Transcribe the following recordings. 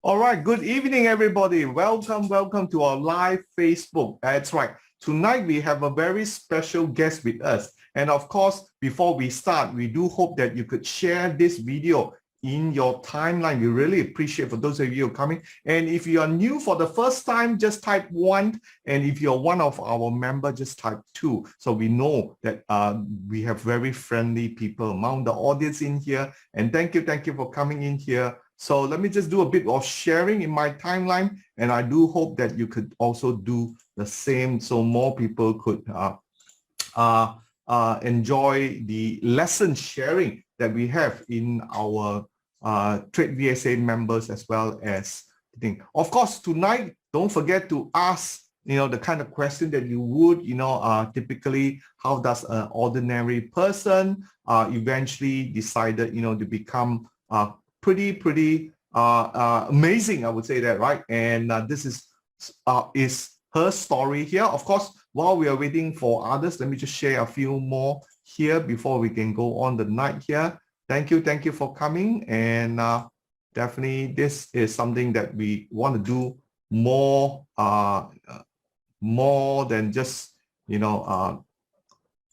All right, good evening, everybody. Welcome to our live Facebook. That's right. Tonight, we have a very special guest with us. And of course, before we start, we do hope that you could share this video in your timeline. We really appreciate for those of you who are coming. And if you are new for the first time, just type 1. And if you're one of our members, just type 2. So we know that we have very friendly people among the audience in here. And thank you for coming in here. So let me just do a bit of sharing in my timeline, and I do hope that you could also do the same so more people could enjoy the lesson sharing that we have in our Trade VSA members as well as the thing. Of course, tonight, don't forget to ask the kind of question that you would, typically, how does an ordinary person eventually decided, to become pretty amazing, I would say that, right? And this is her story here. Of course, while we are waiting for others, let me just share a few more here before we can go on the night here. Thank you for coming. And definitely this is something that we want to do more than just,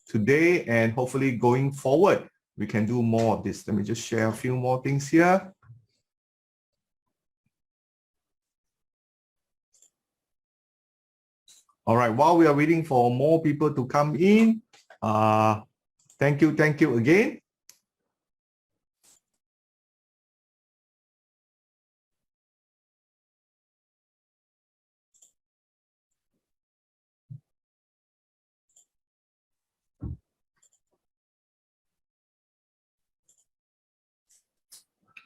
today, and hopefully going forward, we can do more of this. Let me just share a few more things here. All right, while we are waiting for more people to come in, thank you again.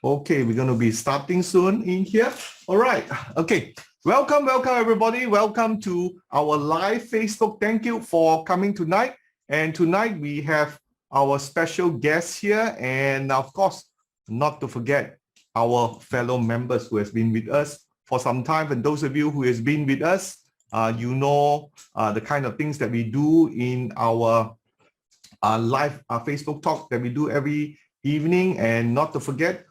Okay, we're going to be starting soon in here. All right. Okay. Welcome everybody. Welcome to our live Facebook. Thank you for coming tonight. And tonight we have our special guests here. And of course, not to forget our fellow members who has been with us for some time. And those of you who has been with us, the kind of things that we do in our live Facebook talk that we do every evening. And not to forget,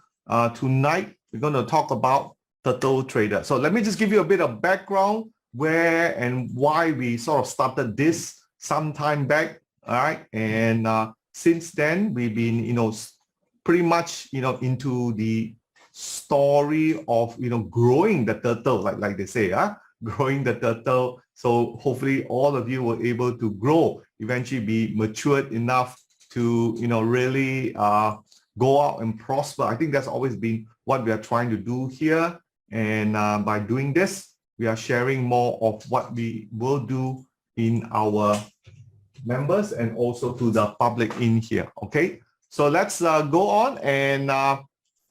tonight, we're going to talk about Turtle Trader. So let me just give you a bit of background where and why we sort of started this some time back. All right. And since then, we've been, pretty much, into the story of, growing the turtle, like they say, growing the turtle. So hopefully all of you were able to grow, eventually be matured enough to, really go out and prosper. I think that's always been what we are trying to do here. And by doing this, we are sharing more of what we will do in our members and also to the public in here. Okay, so let's go on and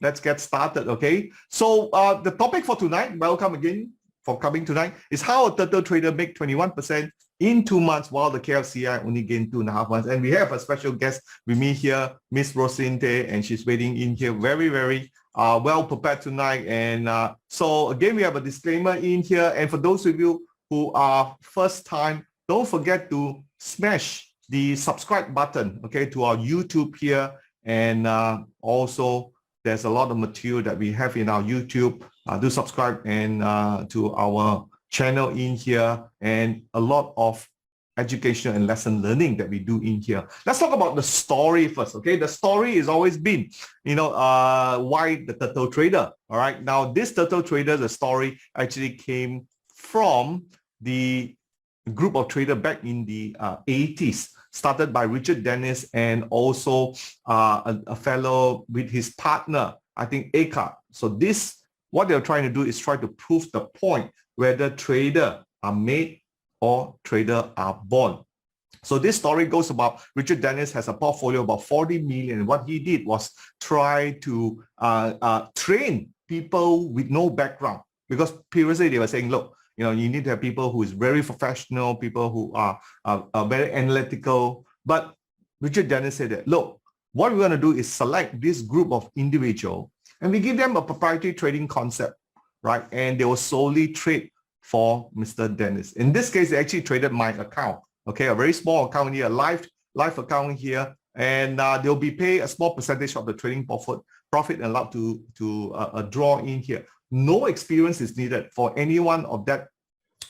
let's get started. Okay, so the topic for tonight, welcome again for coming tonight, is how a turtle trader make 21% in 2 months while the KLCI only gained 2.5 months. And we have a special guest with me here, Miss Rosalind, and she's waiting in here very well prepared tonight. And so again, we have a disclaimer in here. And for those of you who are first time, don't forget to smash the subscribe button, okay, to our YouTube here. And also, there's a lot of material that we have in our YouTube. Do subscribe and to our channel in here, and a lot of education and lesson learning that we do in here. Let's talk about the story first, okay? The story has always been, why the turtle trader, all right? Now, this turtle trader, the story actually came from the group of traders back in the 80s, started by Richard Dennis and also a fellow with his partner, I think Eka. So this, what they're trying to do is try to prove the point whether traders are made or traders are born. So this story goes about Richard Dennis has a portfolio of about 40 million. What he did was try to train people with no background, because previously they were saying, look, you need to have people who is very professional, people who are very analytical. But Richard Dennis said that, look, what we're going to do is select this group of individuals and we give them a proprietary trading concept, right? And they will solely trade for Mr. Dennis. In this case, they actually traded my account, okay? A very small account here, a live account here, and they'll be paid a small percentage of the trading profit allowed to draw in here. no experience is needed for anyone of that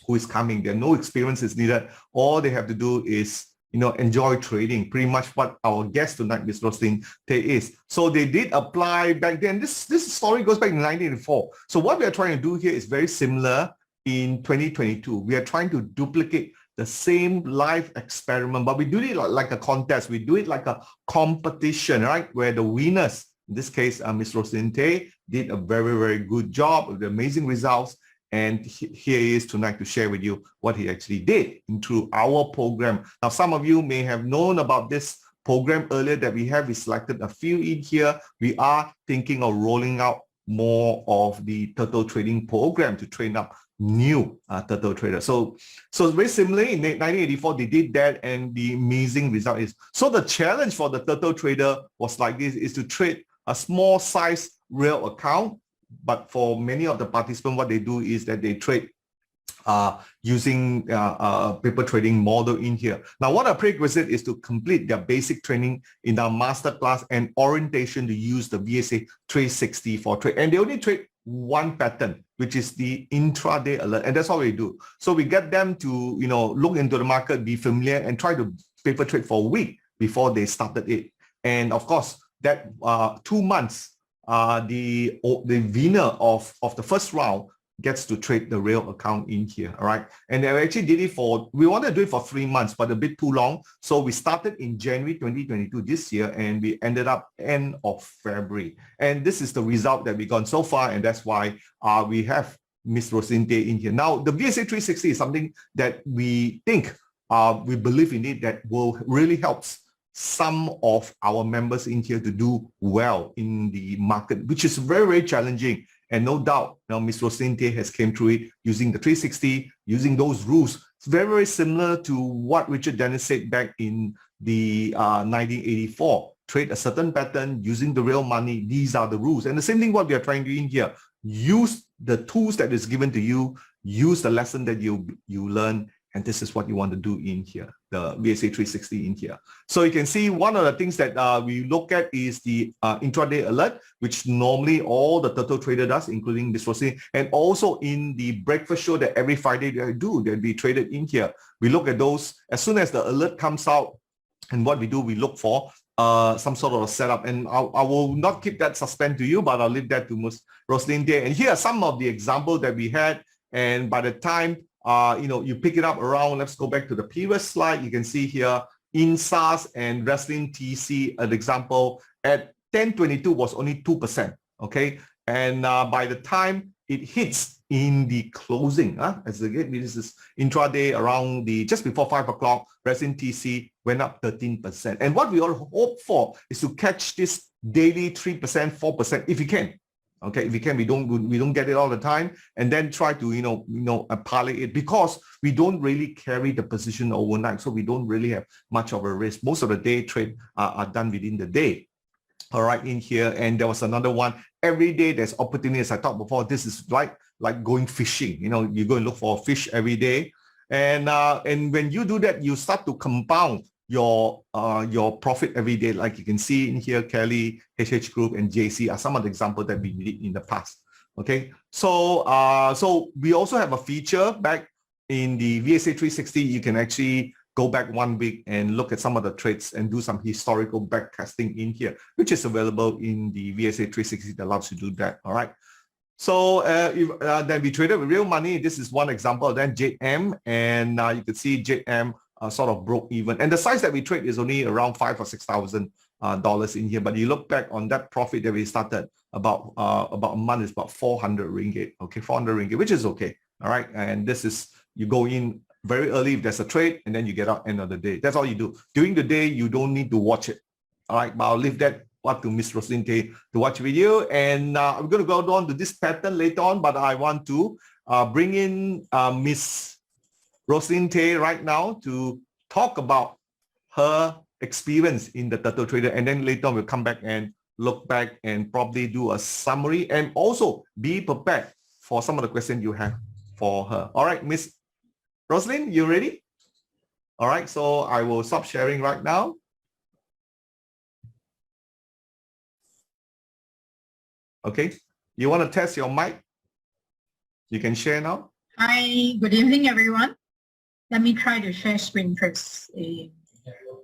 who is coming. There no experience is needed. All they have to do is enjoy trading. Pretty much what our guest tonight, Ms. Rosalind, is. So they did apply back then. This story goes back in 1984. So what we are trying to do here is very similar in 2022. We are trying to duplicate the same live experiment, but we do it like a contest. We do it like a competition, right? Where the winners, in this case, Ms. Rosalind did a very, very good job with amazing results. And here he is tonight to share with you what he actually did through our program. Now, some of you may have known about this program earlier that we have. We selected a few in here. We are thinking of rolling out more of the turtle trading program to train up new turtle traders. So very similarly, in 1984, they did that, and the amazing result is, so the challenge for the turtle trader was like this, is to trade a small size real account. But for many of the participants, what they do is that they trade using a paper trading model in here. Now, what a prerequisite is to complete their basic training in our masterclass and orientation to use the VSA 360 for trade. And they only trade one pattern, which is the intraday alert. And that's all we do. So we get them to, look into the market, be familiar, and try to paper trade for a week before they started it. And of course, that 2 months, the winner of the first round gets to trade the real account in here, all right? And they actually did it we wanted to do it for 3 months, but a bit too long. So we started in January 2022 this year, and we ended up end of February. And this is the result that we've gone so far, and that's why we have Ms. Rosalind in here. Now, the VSA 360 is something that we think, we believe in it, that will really help some of our members in here to do well in the market, which is very, very challenging. And no doubt, now Ms. Rosalind has came through it using the 360, using those rules. It's very, very similar to what Richard Dennis said back in the 1984. Trade a certain pattern using the real money. These are the rules. And the same thing what we are trying to do in here. Use the tools that is given to you. Use the lesson that you learn. And this is what you want to do in here, the VSA 360 in here. So you can see one of the things that we look at is the intraday alert, which normally all the turtle trader does, including this Rosalind, and also in the breakfast show that every Friday they do, they'll be traded in here. We look at those as soon as the alert comes out, and what we do, we look for some sort of a setup. And I will not keep that suspense to you, but I'll leave that to Ms. Rosalind. And here are some of the examples that we had. And by the time you pick it up around, let's go back to the previous slide. You can see here, INSAS and Rosalind TC, an example, at 1022 was only 2%, okay? And by the time it hits in the closing, as again, this is intraday around just before 5 o'clock, Rosalind TC went up 13%. And what we all hope for is to catch this daily 3%, 4%, if you can. Okay, if we can, we don't get it all the time, and then try to parlay it, because we don't really carry the position overnight, so we don't really have much of a risk. Most of the day trade are done within the day. All right, in here, and there was another one. Every day there's opportunity, as I talked before. This is like going fishing. You go and look for a fish every day, and when you do that, you start to compound your profit every day. Like you can see in here, Kelly, HH Group, and JC are some of the examples that we did in the past. Okay, so we also have a feature back in the VSA 360. You can actually go back 1 week and look at some of the trades and do some historical backcasting in here, which is available in the VSA 360 that allows you to do that. All right. So then we traded with real money. This is one example. Then JM, and you can see JM sort of broke even, and the size that we trade is only around $5,000 or $6,000 in here. But you look back on that profit that we started about a month, is about 400 ringgit. Okay, 400 ringgit, which is okay. All right, and this is, you go in very early if there's a trade, and then you get out end of the day. That's all you do. During the day, you don't need to watch it. All right, but I'll leave that up to Miss Rosalind to watch video, and I'm going to go on to this pattern later on, but I want to bring in Miss Rosalind right now to talk about her experience in the turtle trader, and then later on we'll come back and look back and probably do a summary, and also be prepared for some of the questions you have for her. All right, Miss Rosalind, you ready? All right, so I will stop sharing right now. Okay, you want to test your mic? You can share now. Hi, good evening, everyone. Let me try to share screen first. Hi,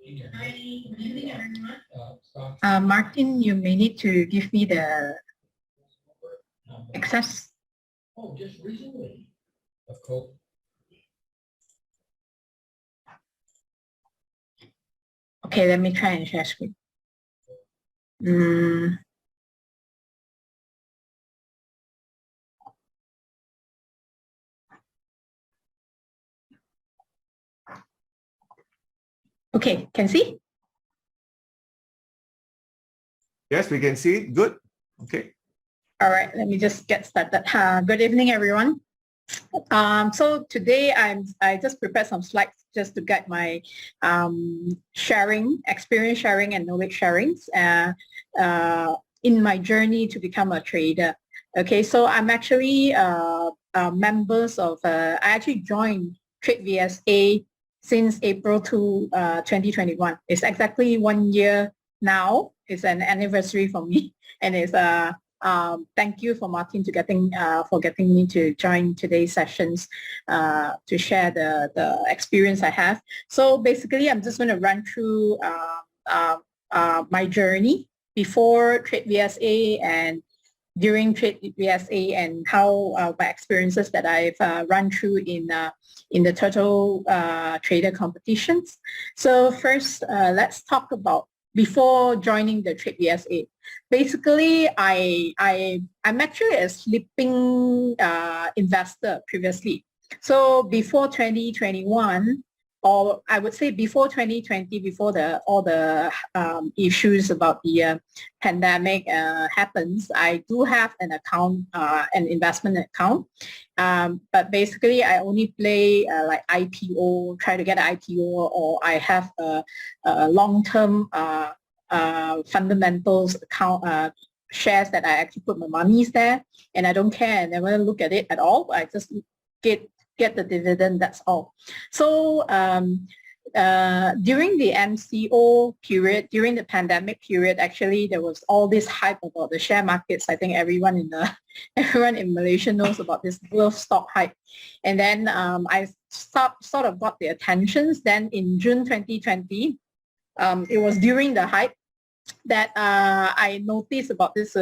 good evening, everyone. Martin, you may need to give me the access. Oh, just recently, of course. Okay, let me try and share screen. Okay, can see? Yes, we can see it. Good. Okay. All right, let me just get started. Good evening, everyone. So today I just prepared some slides just to get my experience sharing and knowledge sharings in my journey to become a trader. Okay, so I'm actually members of, I actually joined Trade VSA since April 2021. It's exactly 1 year now. It's an anniversary for me, and it's thank you for Martin for getting me to join today's sessions to share the experience I have. So basically, I'm just going to run through my journey before Trade VSA and during Trade VSA, and how my experiences that I've run through in the Turtle Trader competitions. So first, let's talk about before joining the Trade VSA. Basically, I'm actually a sleeping investor previously. So before 2021, or I would say before 2020, before all the issues about the pandemic happens, I do have an account, an investment account. But basically, I only play like IPO, try to get an IPO, or I have a long-term fundamentals account, shares that I actually put my monies there, and I don't care. I never look at it at all. I just get the dividend, that's all. So during the MCO period, during the pandemic period, actually there was all this hype about the share markets. I think everyone in Malaysia knows about this glove stock hype. And then I sort of got the attentions. Then in June 2020, it was during the hype that I noticed about this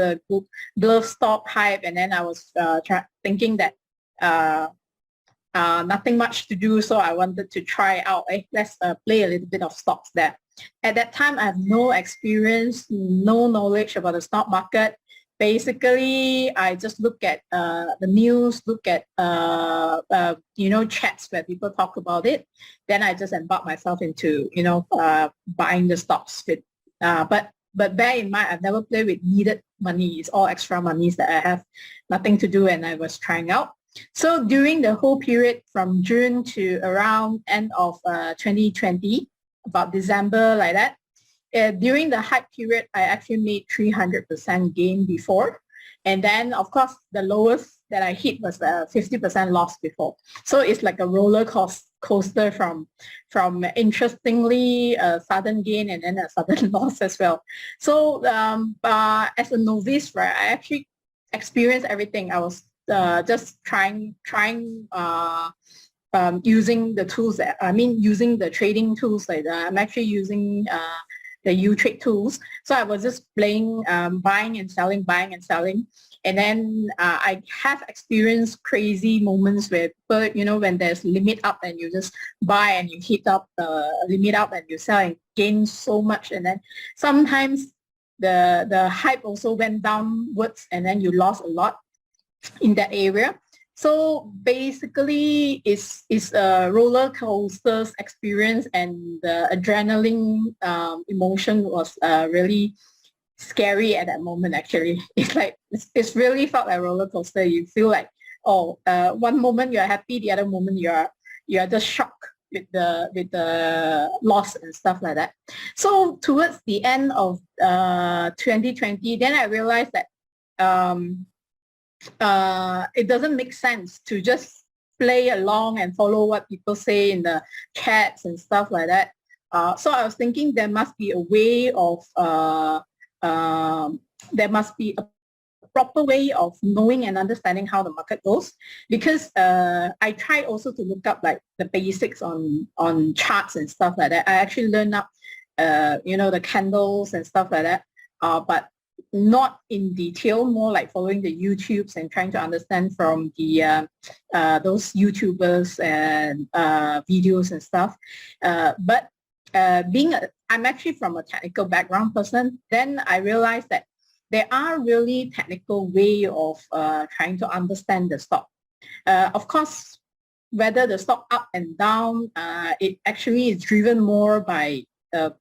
glove stock hype, and then I was thinking that nothing much to do, so I wanted to try out. Let's play a little bit of stocks there. At that time, I have no experience, no knowledge about the stock market. Basically, I just look at the news, look at chats where people talk about it. Then I just embark myself into buying the stocks. But bear in mind, I've never played with needed money. It's all extra monies that I have nothing to do, and I was trying out. So during the whole period from June to around end of 2020, about December like that, during the hype period, I actually made 300% gain before. And then, of course, the lowest that I hit was 50% loss before. So it's like a roller coaster from interestingly a sudden gain and then a sudden loss as well. So as a novice, right, I actually experienced everything. I was just trying using the tools using the trading tools like that. I'm actually using the U-Trade tools. So I was just playing, buying and selling. And then I have experienced crazy moments where, when there's limit up and you just buy and you hit up the limit up and you sell and gain so much. And then sometimes the hype also went downwards and then you lost a lot in that area. So basically it's a roller coaster experience, and the adrenaline emotion was really scary at that moment. Actually, it's like it's really felt like a roller coaster. You feel like, one moment you're happy, the other moment you're just shocked with the loss and stuff like that. So towards the end of 2020, then I realized that it doesn't make sense to just play along and follow what people say in the chats and stuff like that. So I was thinking there must be a way of there must be a proper way of knowing and understanding how the market goes, because I tried also to look up like the basics on charts and stuff like that. I actually learned up, the candles and stuff like that, but not in detail, more like following the YouTubes and trying to understand from the those YouTubers and videos and stuff. But I'm actually from a technical background person, then I realized that there are really technical way of trying to understand the stock. Of course, whether the stock up and down, it actually is driven more by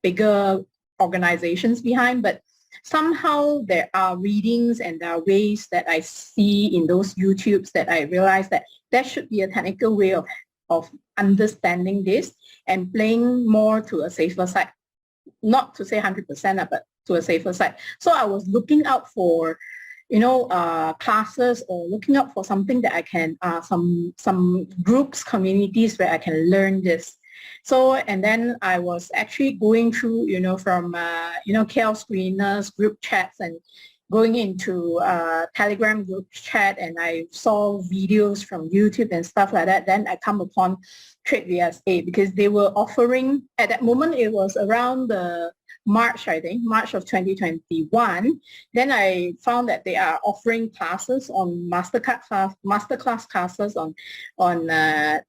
bigger organizations behind, but somehow there are readings and there are ways that I see in those YouTubes that I realize that there should be a technical way of understanding this and playing more to a safer side. Not to say 100%, but to a safer side. So I was looking out for, classes, or looking out for something that I can, some groups, communities where I can learn this. So, and then I was actually going through, from, KL screeners, group chats, and going into Telegram group chat, and I saw videos from YouTube and stuff like that. Then I come upon TradeVSA because they were offering, at that moment, it was around the March, I think, March of 2021. Then I found that they are offering classes on masterclass classes on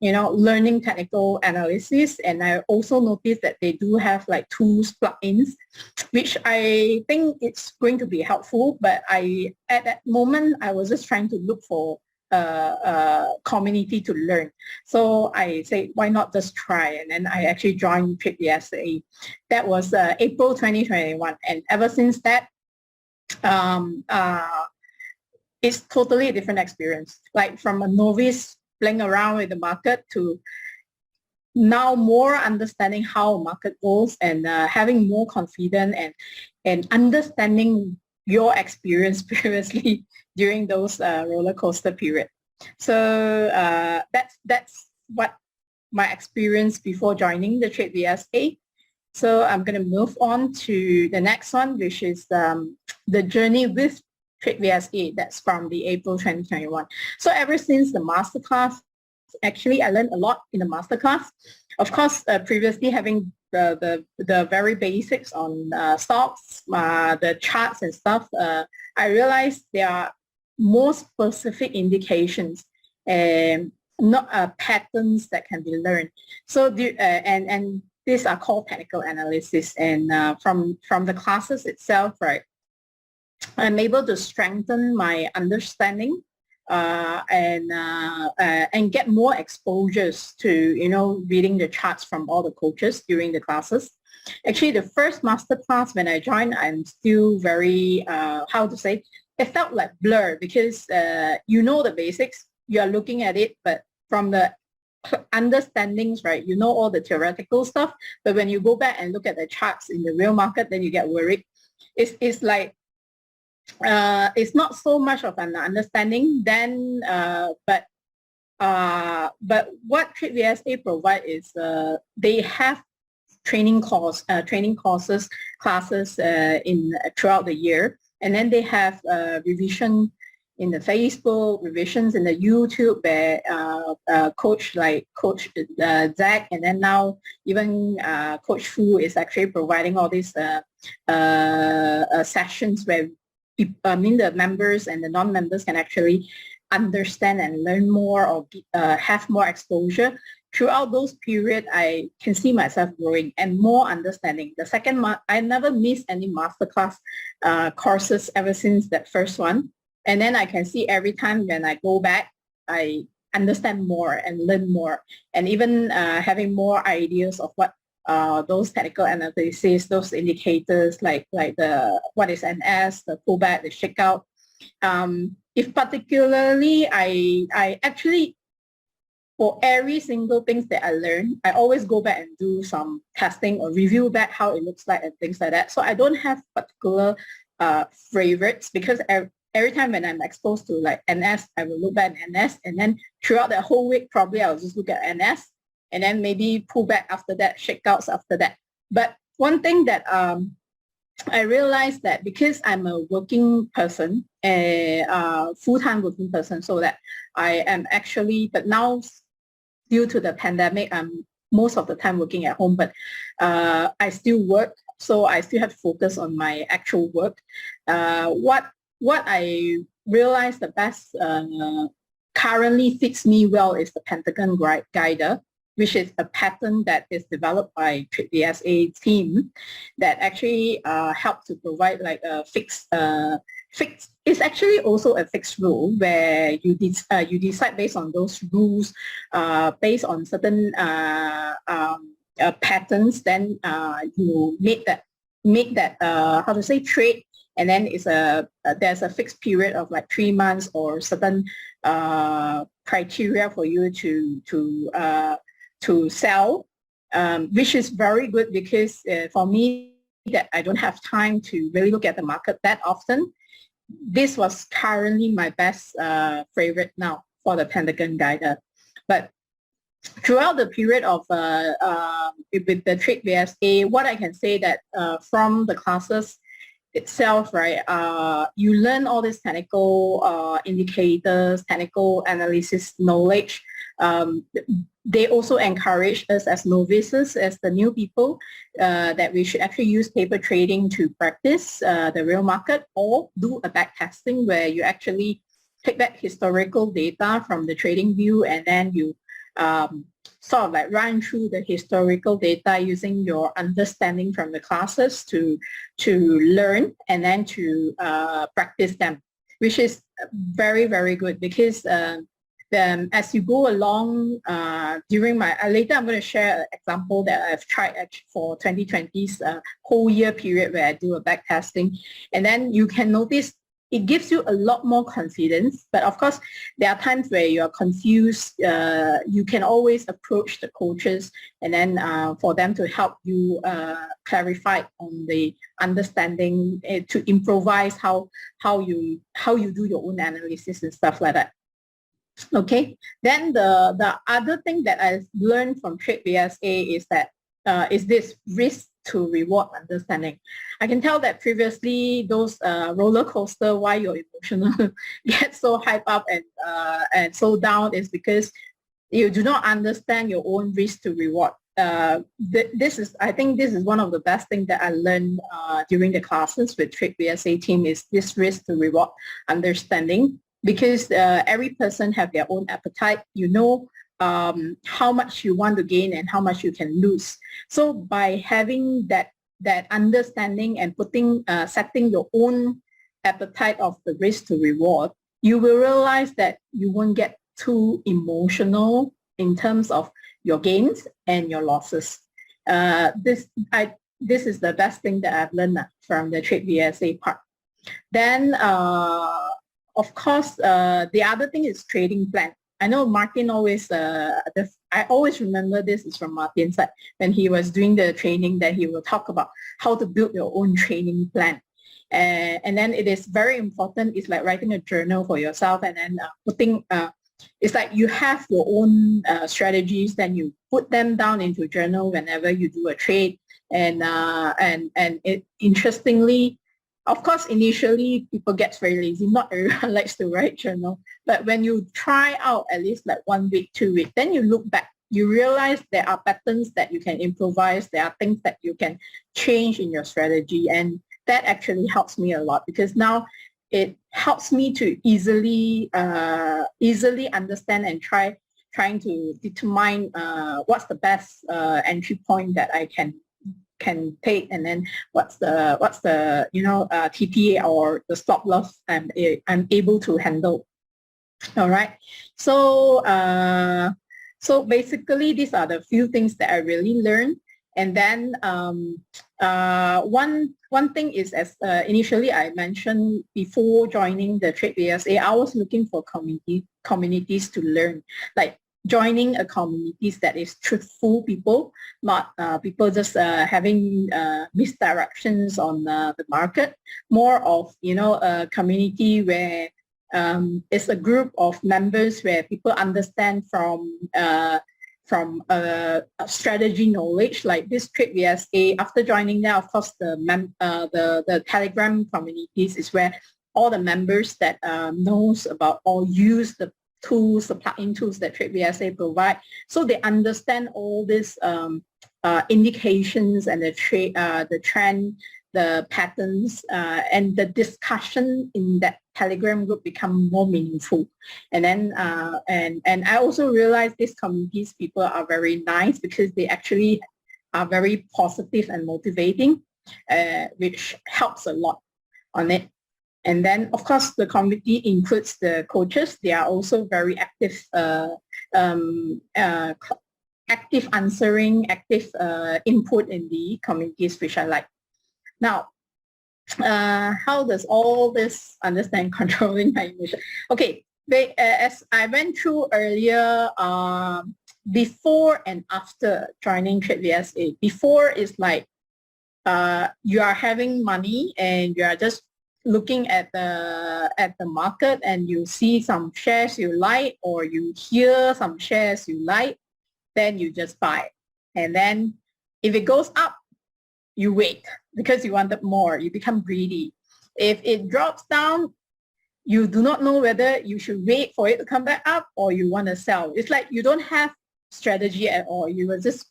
learning technical analysis. And I also noticed that they do have like tools, plugins, which I think it's going to be helpful. But at that moment, I was just trying to look for community to learn. So I say, why not just try? And then I actually joined TradeVSA. That was April 2021. And ever since that, it's totally a different experience. Like from a novice playing around with the market to now more understanding how a market goes, and having more confidence and understanding your experience previously during those roller coaster period. So that's what my experience before joining the TradeVSA. So I'm going to move on to the next one, which is the journey with TradeVSA. That's from the April 2021. So ever since the masterclass, actually I learned a lot in the masterclass. Of course, previously having the very basics on stocks, the charts and stuff, I realized there are more specific indications and not patterns that can be learned. So and these are called technical analysis. And from the classes itself, right, I'm able to strengthen my understanding and get more exposures to reading the charts from all the coaches during the classes. Actually, the first master class when I joined, I'm still very it felt like blur, because the basics, you are looking at it, but from the understandings, right, all the theoretical stuff, but when you go back and look at the charts in the real market, then you get worried. It's like it's not so much of an understanding then, but what TradeVSA provide is they have training classes throughout the year, and then they have revision in the Facebook, revisions in the YouTube, where Coach Zach, and then now even Coach Fu is actually providing all these sessions where the members and the non-members can actually understand and learn more, or have more exposure. Throughout those periods, I can see myself growing and more understanding. The second month, I never missed any masterclass courses ever since that first one. And then I can see every time when I go back, I understand more and learn more, and even having more ideas of what those technical analysis, those indicators like what is NS, the pullback, the shakeout. If particularly I actually, for every single things that I learn, I always go back and do some testing or review back how it looks like and things like that. So I don't have particular favorites, because every time when I'm exposed to like NS, I will look back at NS, and then throughout the whole week, probably I'll just look at NS, and then maybe pull back after that, shakeouts after that. But one thing that I realized that because I'm a working person, a full-time working person, so that I am actually, but now due to the pandemic, I'm most of the time working at home, but I still work, so I still have to focus on my actual work. What I realized the best currently fits me well is the Pentagon Guider, which is a pattern that is developed by KLSE team that actually help to provide like a fixed, it's actually also a fixed rule where you decide based on those rules, based on certain patterns, then you make that how to say trade, and then it's there's a fixed period of like 3 months or certain criteria for you to sell, which is very good because for me that I don't have time to really look at the market that often. This was currently my best favorite now for the Pentagon Guider. But throughout the period of with the Trade BSA, what I can say that from the classes itself, right, you learn all these technical indicators, technical analysis knowledge. They also encourage us as novices, as the new people, that we should actually use paper trading to practice the real market, or do a back testing where you actually take that historical data from the trading view, and then you sort of like run through the historical data using your understanding from the classes to learn and then to practice them, which is very, very good because then as you go along during my, later I'm going to share an example that I've tried for 2020's whole year period where I do a back testing, and then you can notice it gives you a lot more confidence. But of course, there are times where you're confused. You can always approach the coaches and then for them to help you clarify on the understanding, to improvise how you do your own analysis and stuff like that. Okay, then the other thing that I learned from Trade BSA is that is this risk to reward understanding. I can tell that previously those roller coaster, why your emotional get so hyped up and so down is because you do not understand your own risk to reward. I think this is one of the best things that I learned during the classes with Trade BSA team is this risk to reward understanding, because every person have their own appetite. You know how much you want to gain and how much you can lose. So by having that understanding and setting your own appetite of the risk to reward, you will realize that you won't get too emotional in terms of your gains and your losses. This is the best thing that I've learned from the Trade BSA part. Then of course, the other thing is trading plan. I know Martin always, I always remember this is from Martin's side when he was doing the training, that he will talk about how to build your own training plan. And then it is very important. It's like writing a journal for yourself and then putting, it's like you have your own strategies, then you put them down into a journal whenever you do a trade. And interestingly, of course, initially people get very lazy. Not everyone likes to write journal. But when you try out at least like 1 week, 2 weeks, then you look back, you realize there are patterns that you can improvise. There are things that you can change in your strategy. And that actually helps me a lot because now it helps me to easily understand and trying to determine what's the best entry point that I can take, and then what's the TPA or the stop loss I'm able to handle. All right, so so basically these are the few things that I really learned. And then one thing is, as initially I mentioned before joining the Trade BSA, I was looking for communities to learn, like joining a communities that is truthful people, not people just having misdirections on the market. More of a community where it's a group of members where people understand from from a strategy knowledge like this Trade VSA. After joining there, of course, the Telegram communities is where all the members that knows about or use the tools, the plugin tools that Trade VSA provide, so they understand all these indications and the trend, the patterns, and the discussion in that Telegram group become more meaningful. And then and I also realized these communities people are very nice because they actually are very positive and motivating, which helps a lot on it. And then, of course, the community includes the coaches. They are also very active, active answering, active input in the communities, which I like. Now, how does all this understand controlling my emotion? Okay, as I went through earlier, before and after joining Trade VSA. Before is like you are having money and you are just looking at the market and you see some shares you like or you hear some shares you like, then you just buy. And then if it goes up, you wait because you wanted more. You become greedy. If it drops down, you do not know whether you should wait for it to come back up or you want to sell. It's like you don't have strategy at all. You were just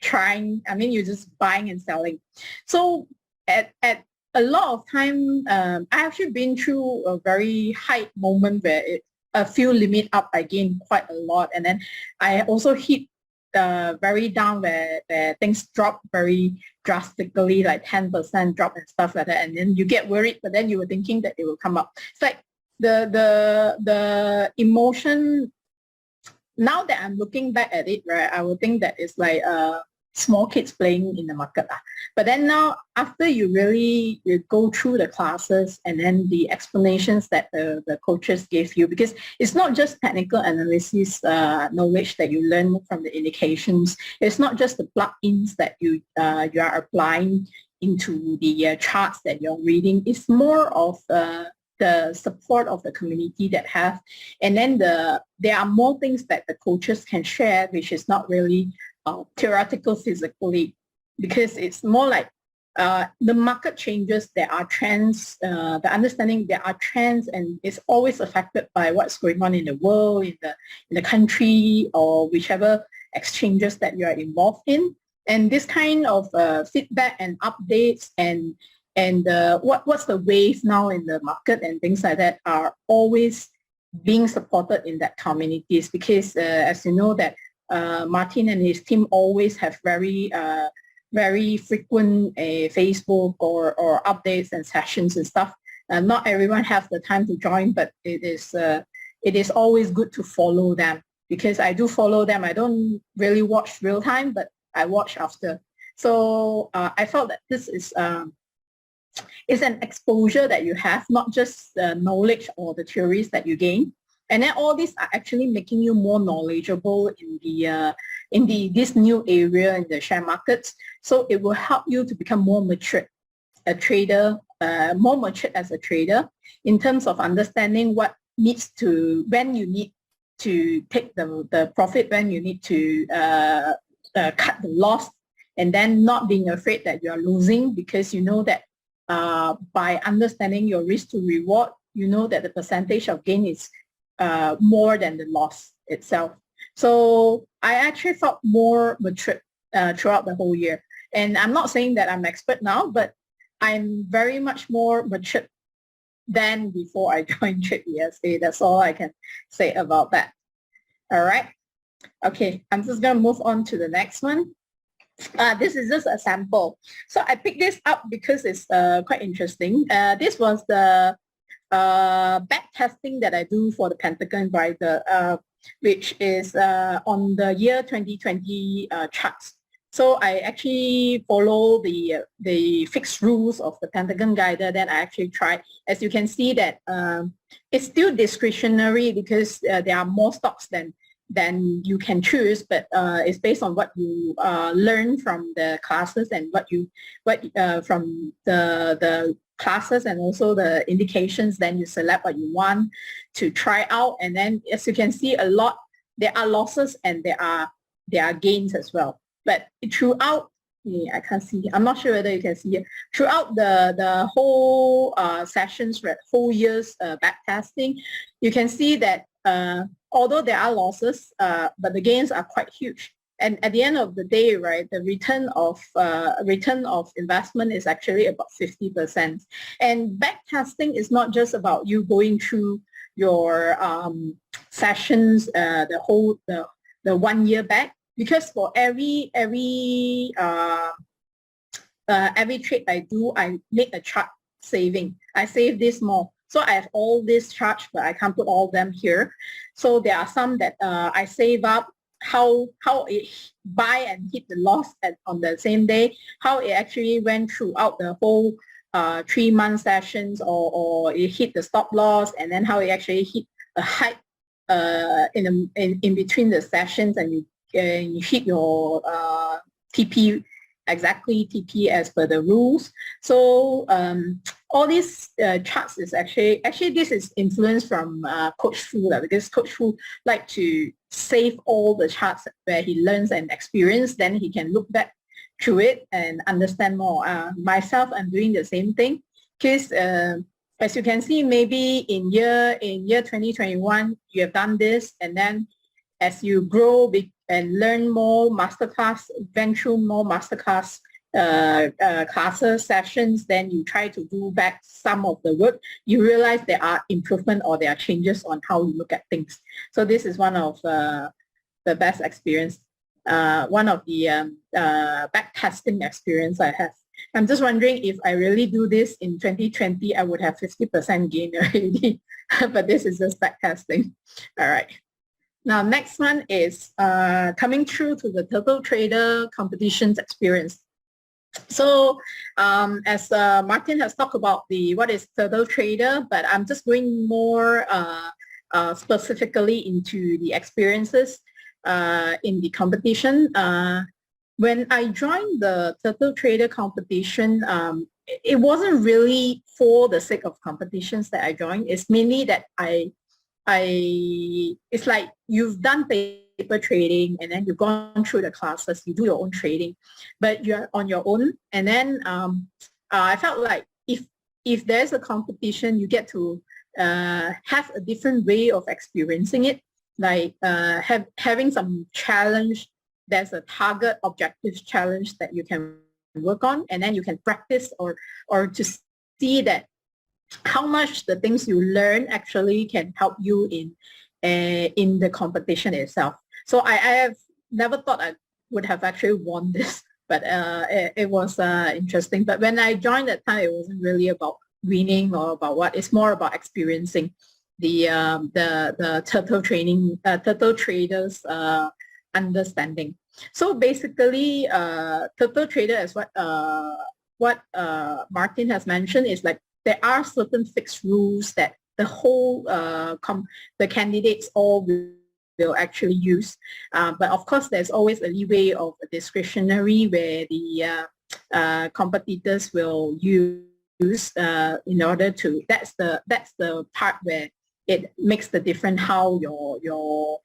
trying, you're just buying and selling. So at a lot of time, I actually been through a very high moment where a few limit up, I gained quite a lot. And then I also hit very down where things drop very drastically, like 10% drop and stuff like that. And then you get worried, but then you were thinking that it will come up. It's like the emotion, now that I'm looking back at it, right, I would think that it's like small kids playing in the market. But then now, after you go through the classes and then the explanations that the coaches gave you, because it's not just technical analysis knowledge that you learn from the indications. It's not just the plugins that you are applying into the charts that you're reading. It's more of the support of the community that have, and then there are more things that the coaches can share, which is not really theoretical physically, because it's more like the market changes, there are trends, the understanding there are trends, and it's always affected by what's going on in the world, in the country, or whichever exchanges that you are involved in. And this kind of feedback and updates and what's the wave now in the market and things like that are always being supported in that communities, because as you know that Martin and his team always have very frequent Facebook or updates and sessions and stuff. Not everyone has the time to join, but it is always good to follow them, because I do follow them. I don't really watch real time, but I watch after. So I felt that this is an exposure that you have, not just the knowledge or the theories that you gain. And then all these are actually making you more knowledgeable in this new area in the share markets. So it will help you to become more mature, a trader, more mature as a trader in terms of understanding when you need to take the profit, when you need to cut the loss, and then not being afraid that you are losing, because you know that by understanding your risk to reward, you know that the percentage of gain is more than the loss itself. So I actually felt more mature throughout the whole year. And I'm not saying that I'm expert now, but I'm very much more mature than before I joined Trade VSA. That's all I can say about that. All right. Okay, I'm just going to move on to the next one. This is just a sample. So I picked this up because it's quite interesting. This was the back testing that I do for the Pentagon Rider, which is on the year 2020 charts. So I actually follow the fixed rules of the Pentagon Guider that I actually tried. As you can see that it's still discretionary, because there are more stocks than you can choose, but it's based on what you learn from the classes and from the classes and also the indications. Then you select what you want to try out, and then as you can see, there are losses and there are their gains as well. But throughout, I can't see, I'm not sure whether you can see it. Throughout the whole sessions, whole years backtesting, you can see that although there are losses, but the gains are quite huge. And at the end of the day, right, the return of investment is actually about 50%. And backtesting is not just about you going through your sessions, the 1 year back, because for every trade I do, I make a chart saving. I save this more. So I have all these charts, but I can't put all of them here. So there are some that I save up, how it buy and hit the loss on the same day, how it actually went throughout the whole 3-month sessions, or it hit the stop loss, and then how it actually hit a height in between the sessions, and you hit your TP, exactly TP as per the rules. So all these charts is actually this is influenced from Coach Fu, because Coach Fu like to save all the charts where he learns and experience, then he can look back through it and understand more. Myself, I'm doing the same thing, because as you can see, maybe in year 2021 you have done this, and then as you grow and learn more masterclass, went through more masterclass classes, sessions, then you try to do back some of the work, you realize there are improvement or there are changes on how you look at things. So this is one of the best experience, one of the back testing experience I have. I'm just wondering if I really do this in 2020, I would have 50% gain already, but this is just back testing. All right. Now, next one is coming through to the Turtle Trader competitions experience. So as Martin has talked about what is Turtle Trader, but I'm just going more specifically into the experiences in the competition. When I joined the Turtle Trader competition, it wasn't really for the sake of competitions that I joined. It's mainly that it's like you've done paper trading, and then you've gone through the classes, you do your own trading, but you're on your own. And then I felt like if there's a competition, you get to have a different way of experiencing it, like having some challenge. There's a target objective challenge that you can work on, and then you can practice or to see that how much the things you learn actually can help you in the competition itself. So I have never thought I would have actually won this, but it was interesting. But when I joined that time, it wasn't really about winning or about what. It's more about experiencing the turtle traders understanding. So basically, Turtle Trader is what Martin has mentioned, is like there are certain fixed rules that the whole the candidates all will actually use. But of course, there's always a leeway of a discretionary where the competitors will use in order to. That's the part where it makes the difference how your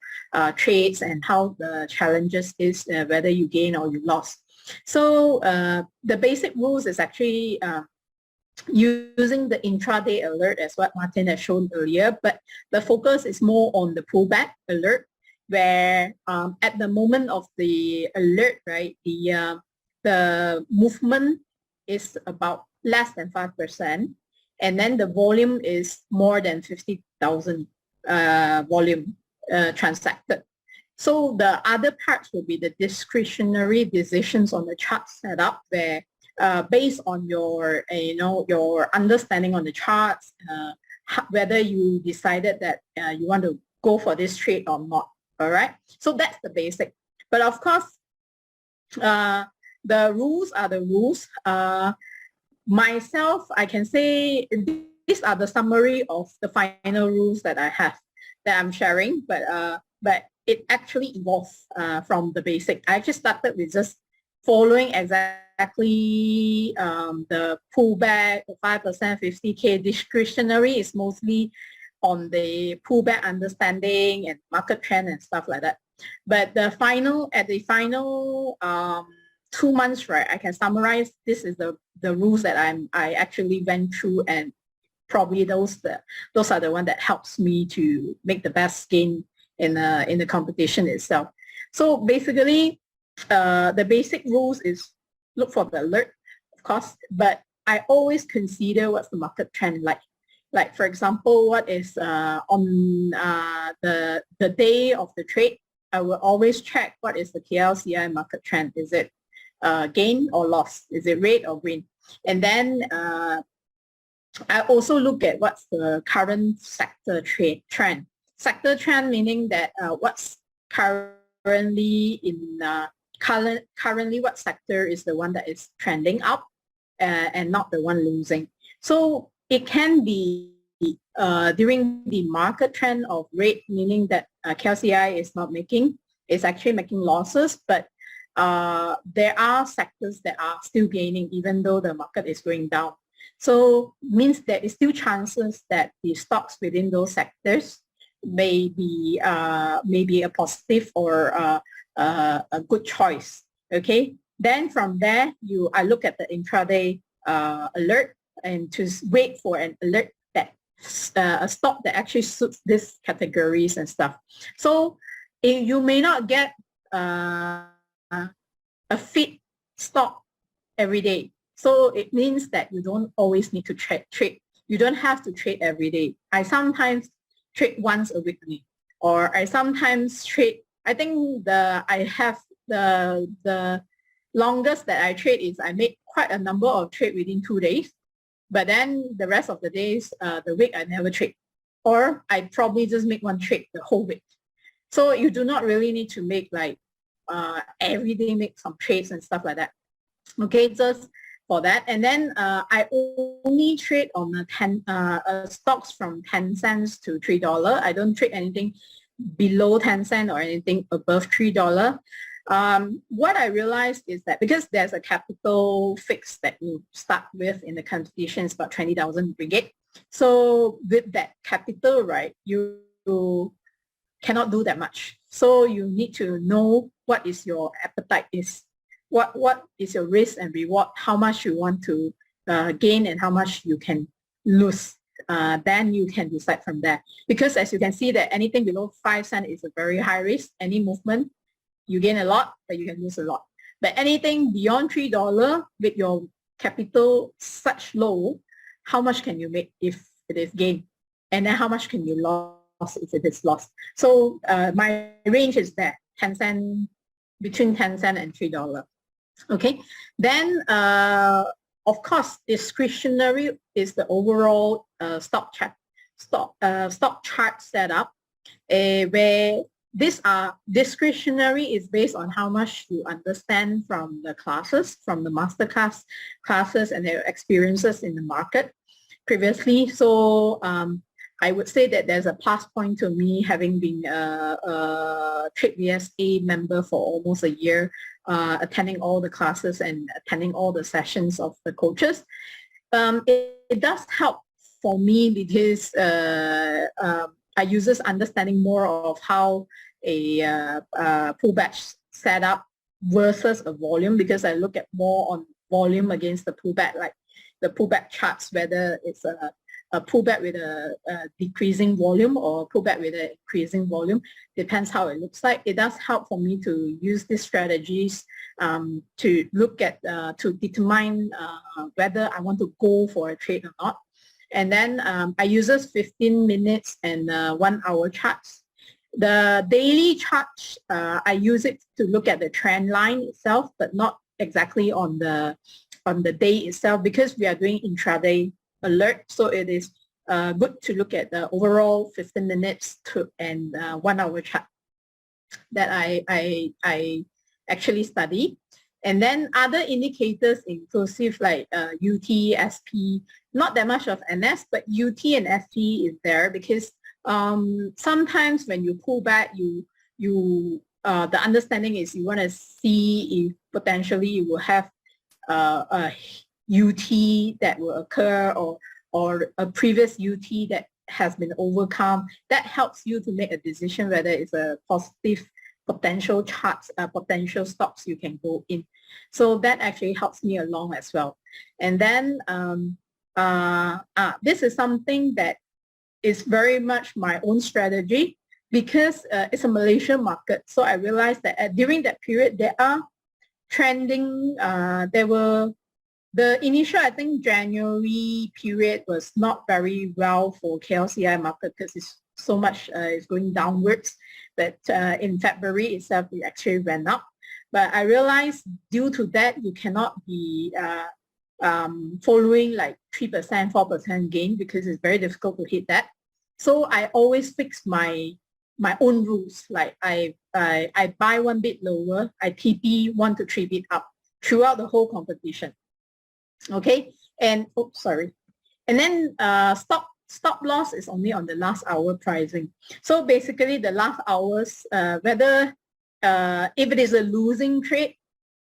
trades and how the challenges is, whether you gain or you lost. So the basic rules is actually using the intraday alert, as what Martin has shown earlier, but the focus is more on the pullback alert, where at the moment of the alert, right, the movement is about less than 5%, and then the volume is more than 50,000 volume transacted. So the other parts will be the discretionary decisions on the chart setup, where based on your your understanding on the charts, whether you decided that you want to go for this trade or not. All right. So that's the basic. But of course, the rules are the rules. Myself, I can say these are the summary of the final rules that I have that I'm sharing. But it actually evolved from the basic. I actually started with just following exactly the pullback, the 5%, 50K. Discretionary is mostly on the pullback understanding and market trend and stuff like that. But at the final 2 months, right, I can summarize. This is the rules that I actually went through, and probably those are the one that helps me to make the best gain in the competition itself. So basically, the basic rules is look for the alert, of course, but I always consider what's the market trend like. Like, for example, what is on the day of the trade, I will always check what is the KLCI market trend. Is it gain or loss? Is it red or green? And then I also look at what's the current sector trend. Sector trend meaning that what's currently in currently what sector is the one that is trending up and not the one losing. So it can be during the market trend of red, meaning that KLCI is actually making losses, but there are sectors that are still gaining even though the market is going down. So means there is still chances that the stocks within those sectors may be a positive or a good choice. Okay. Then from there, I look at the intraday alert and to wait for an alert that a stock that actually suits these categories and stuff. So you may not get a fit stock every day. So it means that you don't always need to trade. You don't have to trade every day. I sometimes trade once a weekly, or I sometimes trade. I think I have the longest that I trade is I made quite a number of trade within 2 days, but then the rest of the days, the week I never trade, or I probably just make one trade the whole week. So you do not really need to make like every day make some trades and stuff like that. Okay, just for that. And then I only trade on stocks from 10 cents to $3. I don't trade anything below 10 cents or anything above $3. What I realized is that because there's a capital fix that you start with in the competition, it's about 20,000 ringgit. So with that capital, right, you cannot do that much. So you need to know what is your appetite is. What is your risk and reward, how much you want to gain and how much you can lose. Then you can decide from there. Because as you can see that anything below 5 cents is a very high risk. Any movement, you gain a lot, but you can lose a lot. But anything beyond $3 with your capital such low, how much can you make if it is gain? And then how much can you lose if it is lost? So my range is there, 10 cents, between 10 cents and $3. Okay, then of course discretionary is the overall stock chart setup, where these are discretionary is based on how much you understand from the classes, from the master classes and their experiences in the market previously. So I would say that there's a plus point to me having been a TradeVSA member for almost a year, attending all the classes and attending all the sessions of the coaches. It does help for me because I use understanding more of how a pullback setup versus a volume, because I look at more on volume against the pullback, like the pullback charts, whether it's a pullback with a decreasing volume or a pullback with an increasing volume, depends how it looks like. It does help for me to use these strategies to look at, to determine whether I want to go for a trade or not. And then I use 15 minutes and 1 hour charts. The daily charts, I use it to look at the trend line itself, but not exactly on the day itself, because we are doing intraday alert. So it is good to look at the overall 15 minutes and 1 hour chart that I actually study. And then other indicators inclusive like UT, SP, not that much of NS, but UT and SP is there because sometimes when you pull back, the understanding is you want to see if potentially you will have a UT that will occur or a previous UT that has been overcome. That helps you to make a decision whether it's a positive potential charts, potential stocks you can go in. So that actually helps me along as well. And then this is something that is very much my own strategy because it's a Malaysian market. So I realized that during that period, there are trending, the initial, I think, January period was not very well for KLCI market because it's so much is going downwards. But in February itself, it actually went up. But I realized due to that, you cannot be following like 3%, 4% gain because it's very difficult to hit that. So I always fix my own rules. Like I buy one bit lower, I TP 1 to 3 bit up throughout the whole competition. Okay, and oops, sorry. And then stop loss is only on the last hour pricing. So basically the last hours, whether if it is a losing trade,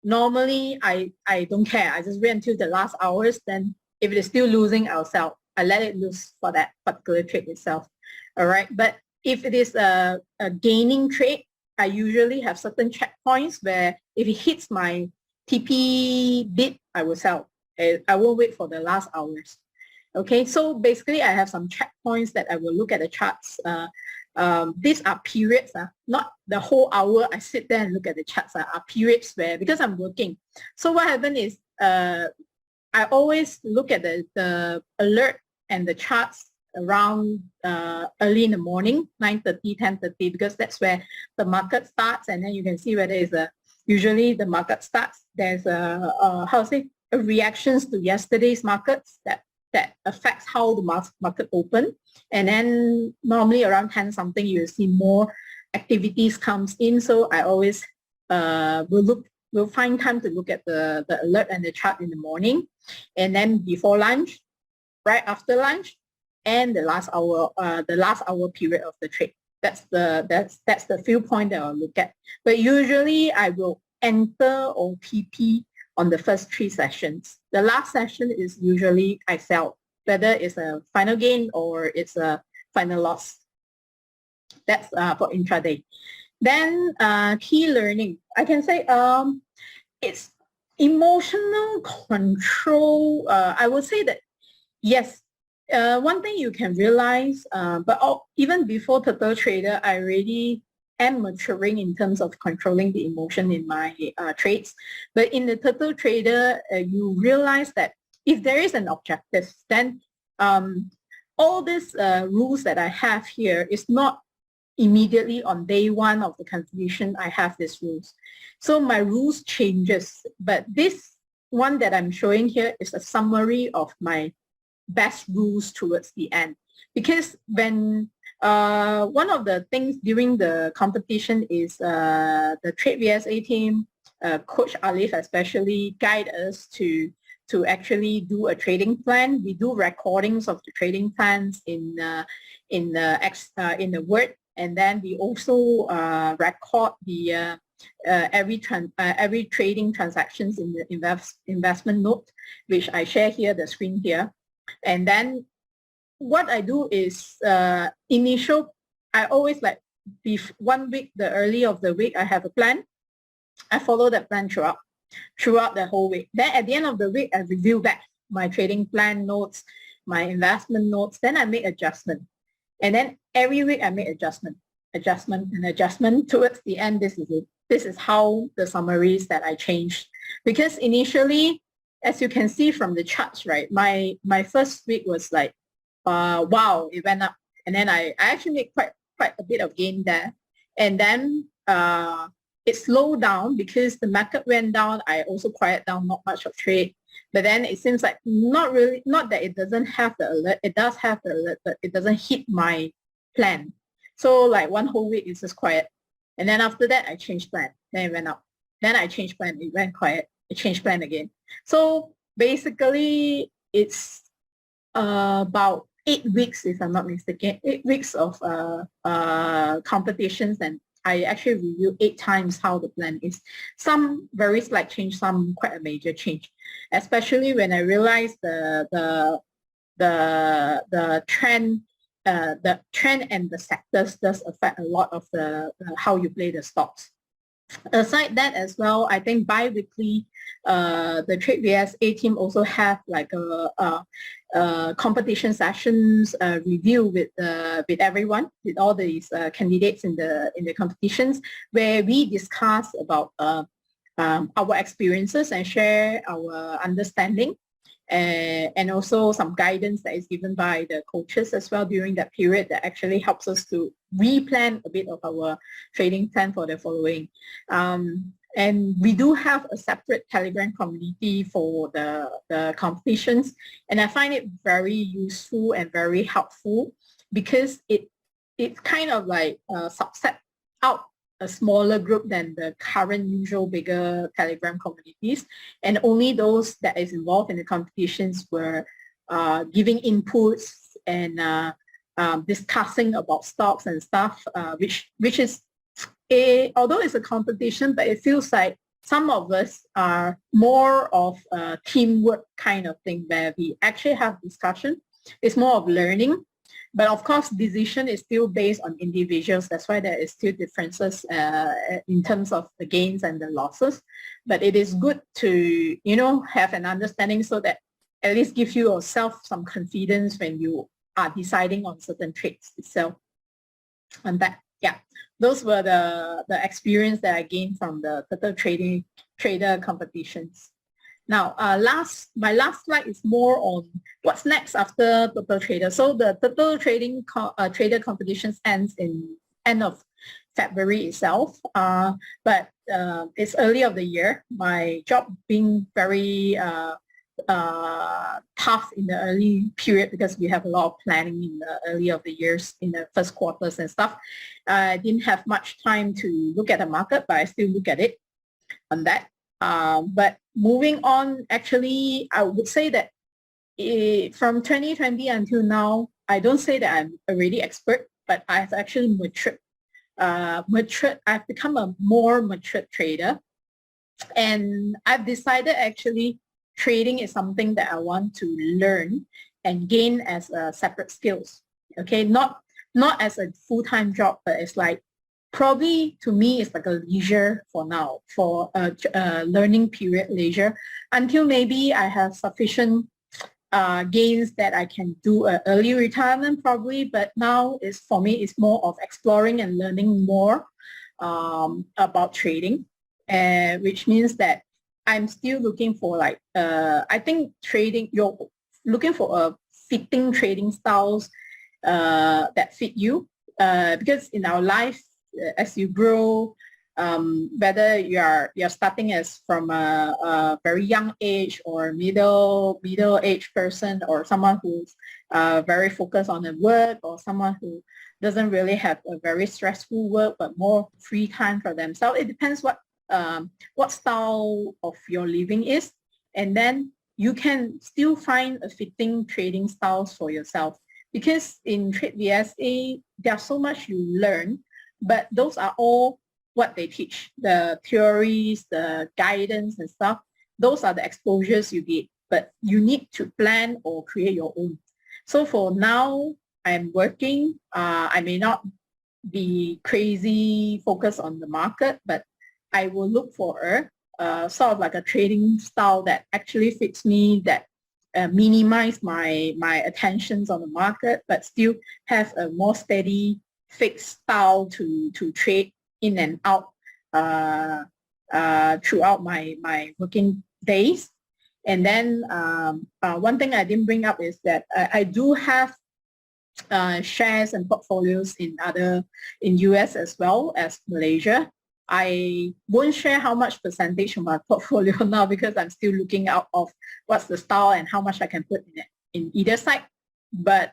normally I don't care. I just wait until the last hours. Then if it is still losing, I'll sell. I let it lose for that particular trade itself. All right, but if it is a gaining trade, I usually have certain checkpoints where if it hits my TP bid, I will sell. I won't wait for the last hours. Okay, so basically I have some checkpoints that I will look at the charts. These are periods, not the whole hour I sit there and look at the charts, are periods where, because I'm working. So what happened is I always look at the alert and the charts around early in the morning, 9:30, 10:30, because that's where the market starts, and then you can see whether it's usually the market starts, there's a reactions to yesterday's markets that affects how the market open. And then normally around 10 something, you'll see more activities comes in. So I always will find time to look at the alert and the chart in the morning, and then before lunch, right after lunch, and the last hour period of the trade. That's the few point that I'll look at. But usually I will enter or TP on the first 3 sessions. The last session is usually I sell, whether it's a final gain or it's a final loss. That's for intraday. Then key learning. I can say it's emotional control. I would say that yes. One thing you can realize, but even before Turtle Trader, I already am maturing in terms of controlling the emotion in my trades. But in the Turtle Trader, you realize that if there is an objective, then all these rules that I have here is not immediately on day one of the contribution. I have these rules. So my rules changes, but this one that I'm showing here is a summary of my best rules towards the end. Because when one of the things during the competition is the Trade VSA team, Coach Alif especially, guide us to actually do a trading plan. We do recordings of the trading plans in the Word, and then we also record the every trading transactions in the investment note, which I share here, the screen here. And then what I do is I always like 1 week, the early of the week, I have a plan. I follow that plan throughout the whole week. Then at the end of the week, I review back my trading plan notes, my investment notes. Then I make adjustment. And then every week I make adjustment towards the end. This is it. This is how the summaries that I changed. Because initially, as you can see from the charts, right, my first week was like, wow, it went up. And then I actually made quite a bit of gain there. And then it slowed down because the market went down. I also quiet down, not much of trade. But then it seems like not that it doesn't have the alert. It does have the alert, but it doesn't hit my plan. So like 1 whole week is just quiet. And then after that, I changed plan. Then it went up. Then I changed plan. It went quiet. I changed plan again. So basically, it's about 8 weeks, if I'm not mistaken, 8 weeks of competitions, and I actually review 8 times how the plan is. Some very slight change, some quite a major change. Especially when I realized the trend the trend and the sectors does affect a lot of the how you play the stocks. Aside that as well, I think bi-weekly, the Trade VSA team also have like a competition sessions review with everyone, with all these candidates in the competitions, where we discuss about our experiences and share our understanding, and also some guidance that is given by the coaches as well during that period that actually helps us to replan a bit of our trading plan for the following. And we do have a separate Telegram community for the competitions, and I find it very useful and very helpful because it's kind of like subset out a smaller group than the current usual bigger Telegram communities, and only those that is involved in the competitions were giving inputs and discussing about stocks and stuff, which is although it's a competition, but it feels like some of us are more of a teamwork kind of thing where we actually have discussion. It's more of learning. But of course, decision is still based on individuals. That's why there is still differences in terms of the gains and the losses. But it is good to, have an understanding so that at least give you yourself some confidence when you are deciding on certain trades itself. And that, yeah, those were the experience that I gained from the Total Trader competitions. Now, my last slide is more on what's next after Total Trader. So the Total Trader competitions ends in end of February itself, but it's early of the year. My job being very tough in the early period because we have a lot of planning in the early of the years in the first quarters and stuff. I didn't have much time to look at the market, but I still look at it on that. But moving on, actually, I would say that from 2020 until now, I don't say that I'm already expert, but I've actually matured. I've become a more matured trader, and I've decided actually trading is something that I want to learn and gain as a separate skills. Okay, not as a full-time job, but it's like probably to me it's like a leisure for now, for a learning period leisure, until maybe I have sufficient gains that I can do an early retirement probably. But now is for me it's more of exploring and learning more about trading, which means that I'm still looking for like I think trading, you're looking for a fitting trading styles that fit you, because in our life, as you grow, whether you're starting as from a very young age or middle age person, or someone who's very focused on the work, or someone who doesn't really have a very stressful work but more free time for themselves. It depends what style of your living is, and then you can still find a fitting trading styles for yourself. Because in Trade VSA, there's so much you learn, but those are all what they teach, the theories, the guidance and stuff. Those are the exposures you get, but you need to plan or create your own. So for now, I'm working. I may not be crazy focused on the market, but I will look for a sort of like a trading style that actually fits me, that minimize my attentions on the market, but still have a more steady, fixed style to trade in and out throughout my working days. And then one thing I didn't bring up is that I do have shares and portfolios in US as well as Malaysia. I won't share how much percentage of my portfolio now because I'm still looking out of what's the style and how much I can put in it in either side. But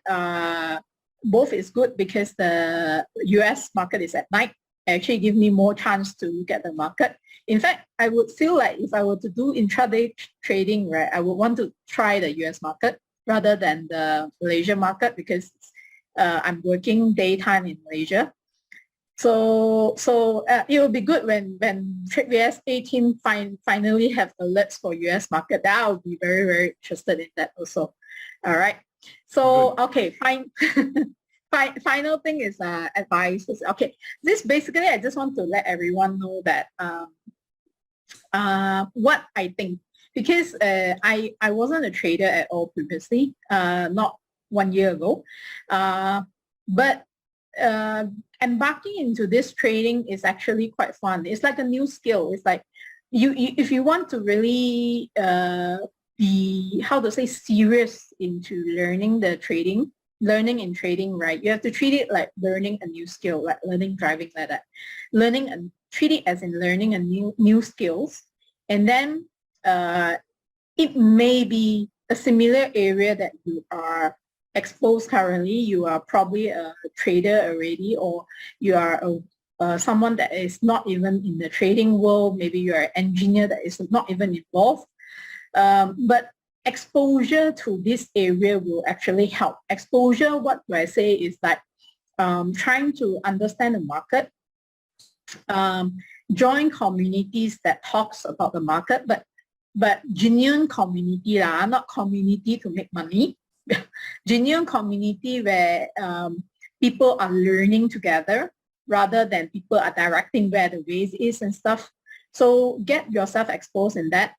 both is good because the US market is at night. It actually give me more chance to look at the market. In fact, I would feel like if I were to do intraday trading, right, I would want to try the US market rather than the Malaysia market because I'm working daytime in Malaysia. So it will be good when Trade VSA team finally have alerts for US market. That I will be very, very interested in that also. All right. So, okay, fine. final thing is advice. Okay, this basically I just want to let everyone know that what I think, because I wasn't a trader at all previously, not 1 year ago, but embarking into this trading is actually quite fun. It's like a new skill. It's like you if you want to really be, how to say, serious into learning in trading, right? You have to treat it like learning a new skill, like learning driving, like that. Learning and treat it as in learning a new skills. And then it may be a similar area that you are exposed currently. You are probably a trader already, or you are someone that is not even in the trading world. Maybe you're an engineer that is not even involved. But exposure to this area will actually help. Exposure, what do I say, is like trying to understand the market, join communities that talks about the market, but genuine community, not community to make money. Genuine community where people are learning together rather than people are directing where the ways is and stuff. So get yourself exposed in that.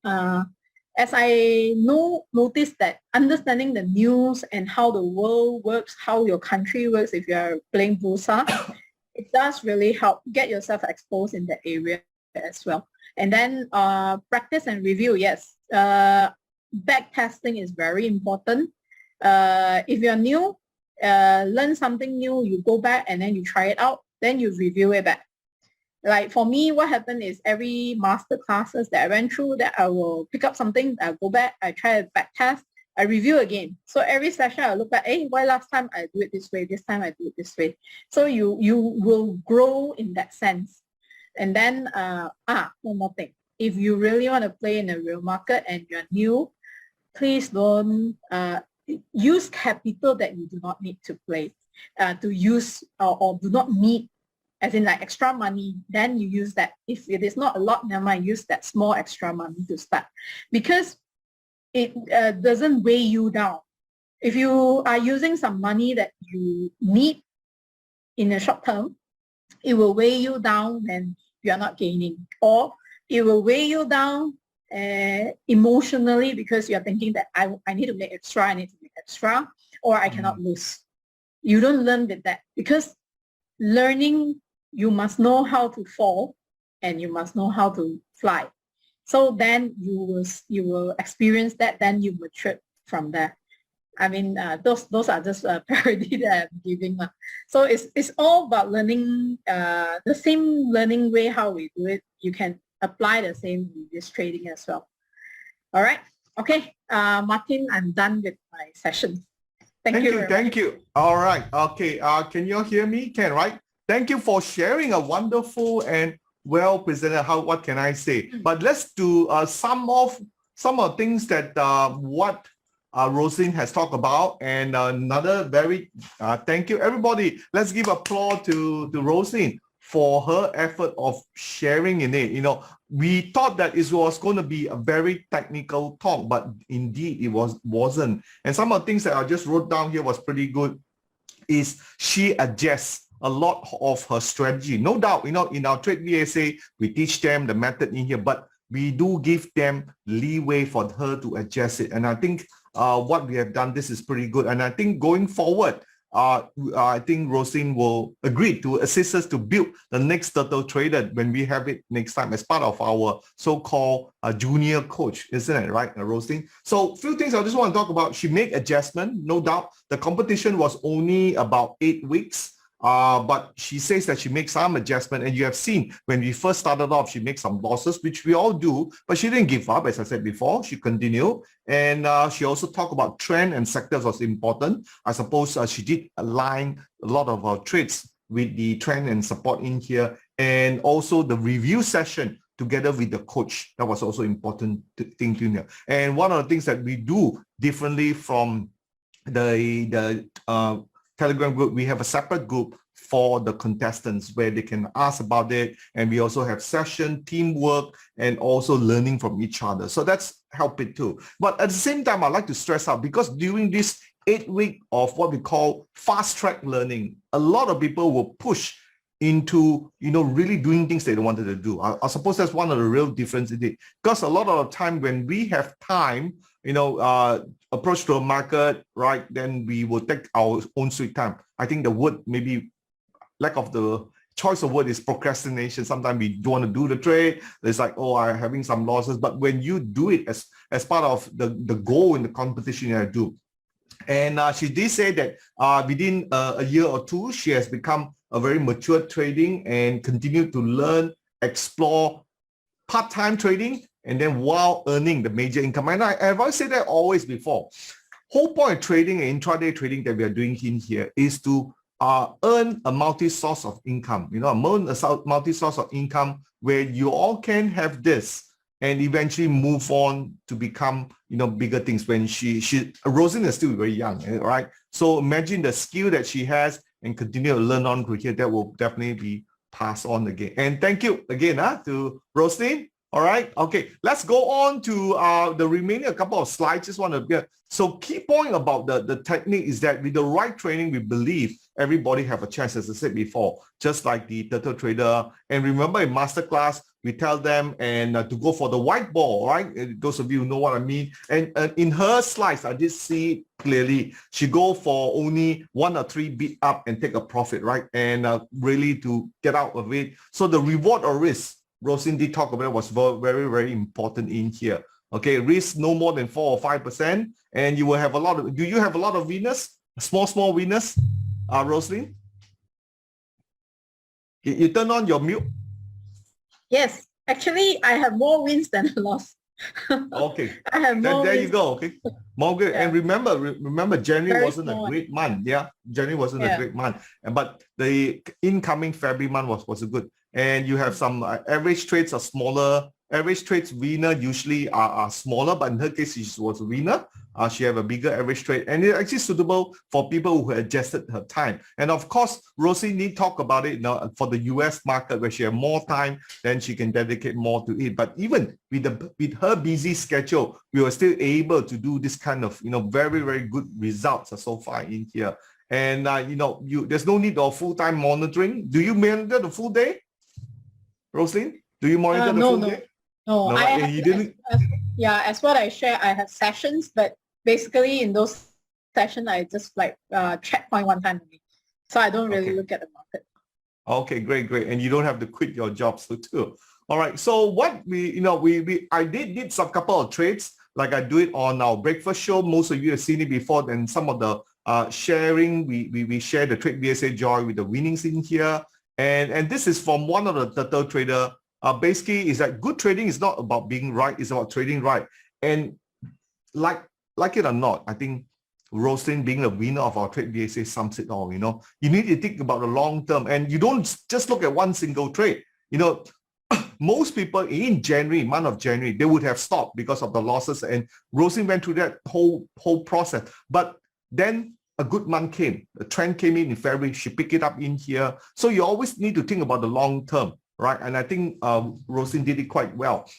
As I noticed that understanding the news and how the world works, how your country works, if you're playing Bursa, it does really help. Get yourself exposed in that area as well. And then practice and review, yes. Back testing is very important. If you're new, learn something new, you go back and then you try it out, then you review it back. Like for me, what happened is every master classes that I went through, that I will pick up something, I go back, I try a back test, I review again. So every session I look back, hey, why last time I do it this way, this time I do it this way. So you will grow in that sense. And then, one more thing. If you really want to play in a real market and you're new, please don't use capital that you do not need to play, to use or do not need, as in like extra money, then you use that. If it is not a lot, never mind, use that small extra money to start, because it doesn't weigh you down. If you are using some money that you need in the short term, it will weigh you down when you are not gaining, or it will weigh you down emotionally because you're thinking that I need to make extra, or I cannot lose. You don't learn with that, because learning, you must know how to fall and you must know how to fly. So then you will experience that, then you mature from there. I mean, those are just a parody that I'm giving. So it's all about learning, the same learning way how we do it. You can apply the same in this trading as well. All right. Okay. Martin, I'm done with my session. Thank you. Thank you. All right. Okay. Can you all hear me? Can, right? Thank you for sharing a wonderful and well presented, what can I say? But let's do some of things that what Rosalind has talked about, and another very thank you everybody. Let's give applause to Rosalind for her effort of sharing in it. You know, we thought that it was going to be a very technical talk, but indeed it wasn't. And some of the things that I just wrote down here was pretty good. Is she adjusts a lot of her strategy. No doubt, you know, in our Trade VSA, we teach them the method in here, but we do give them leeway for her to adjust it. And I think what we have done, this is pretty good. And I think going forward, I think Rosalind will agree to assist us to build the next turtle trader when we have it next time as part of our so-called junior coach, isn't it, right, Rosalind? So a few things I just want to talk about. She made adjustment, no doubt. The competition was only about 8 weeks. But she says that she makes some adjustment, and you have seen when we first started off, she makes some losses, which we all do, but she didn't give up. As I said before, she continued, and she also talked about trend and sectors was important. I suppose she did align a lot of our trades with the trend and support in here, and also the review session together with the coach. That was also important thing to know. And one of the things that we do differently from the Telegram group, we have a separate group for the contestants where they can ask about it, and we also have session, teamwork, and also learning from each other. So that's help it too. But at the same time, I'd like to stress out, because during this 8 weeks of what we call fast track learning. A lot of people will push into, really doing things they wanted to do. I suppose that's one of the real differences. Because a lot of the time when we have time, approach to a market, right, then we will take our own sweet time. I think the word, maybe lack of the choice of word, is procrastination. Sometimes we don't want to do the trade. It's like, oh, I'm having some losses. But when you do it as part of the goal in the competition you do. And she did say that within a year or two, she has become a very mature trading and continue to learn, explore part-time trading, and then while earning the major income. And I've always said that always before. Whole point of trading and intraday trading that we are doing in here is to earn a multi-source of income, a multi-source of income where you all can have this and eventually move on to become, bigger things. When Rosalind is still very young, right? So imagine the skill that she has and continue to learn on here. That will definitely be passed on again. And thank you again to Rosalind. All right. Okay. Let's go on to the remaining couple of slides. Just want to get. So key point about the technique is that with the right training, we believe everybody have a chance, as I said before, just like the turtle trader. And remember in masterclass, we tell them and to go for the white ball, right? Those of you who know what I mean. And in her slides, I did see clearly, she go for only 1 or 3 bid up and take a profit, right? And really to get out of it. So the reward or risk, Rosalind did talk about it, was very, very important in here. Okay, risk no more than 4 or 5%, and you will have a lot of. Do you have a lot of winners? Small winners, Rosalind? You turn on your mute. Yes, actually, I have more wins than loss. Okay, I have more there wins. you go. Okay, more good. Yeah. And remember, January Very wasn't a great month. Yeah, January wasn't a great month, but the incoming February month was good. And you have some average trades are smaller. Average trades winner usually are smaller, but in her case, she was a winner. She have a bigger average trade, and it's actually suitable for people who adjusted her time. And of course, Rosie need talk about it now for the US market, where she have more time, then she can dedicate more to it. But even with her busy schedule, we were still able to do this kind of very, very good results so far in here. And there's no need of full-time monitoring. Do you monitor the full day, Rosalind? Do you monitor the full day? No, as what I share, I have sessions, but basically in those sessions, I just like checkpoint one time a week. So I don't really look at the market. Okay, great. And you don't have to quit your job so too. All right. So what I did some couple of trades, like I do it on our breakfast show. Most of you have seen it before. And some of the sharing, we share the Trade BSA Joy with the winnings in here. And this is from one of the turtle trader. Basically, is that good trading is not about being right, it's about trading right. And like it or not, I think Rosalind being the winner of our Trade BSA sums it all. You need to think about the long term, and you don't just look at one single trade. Most people in month of January, they would have stopped because of the losses, and Rosalind went through that whole process. But then a good month came, the trend came in February, she picked it up in here. So you always need to think about the long term. Right, and I think Rosalind did it quite well.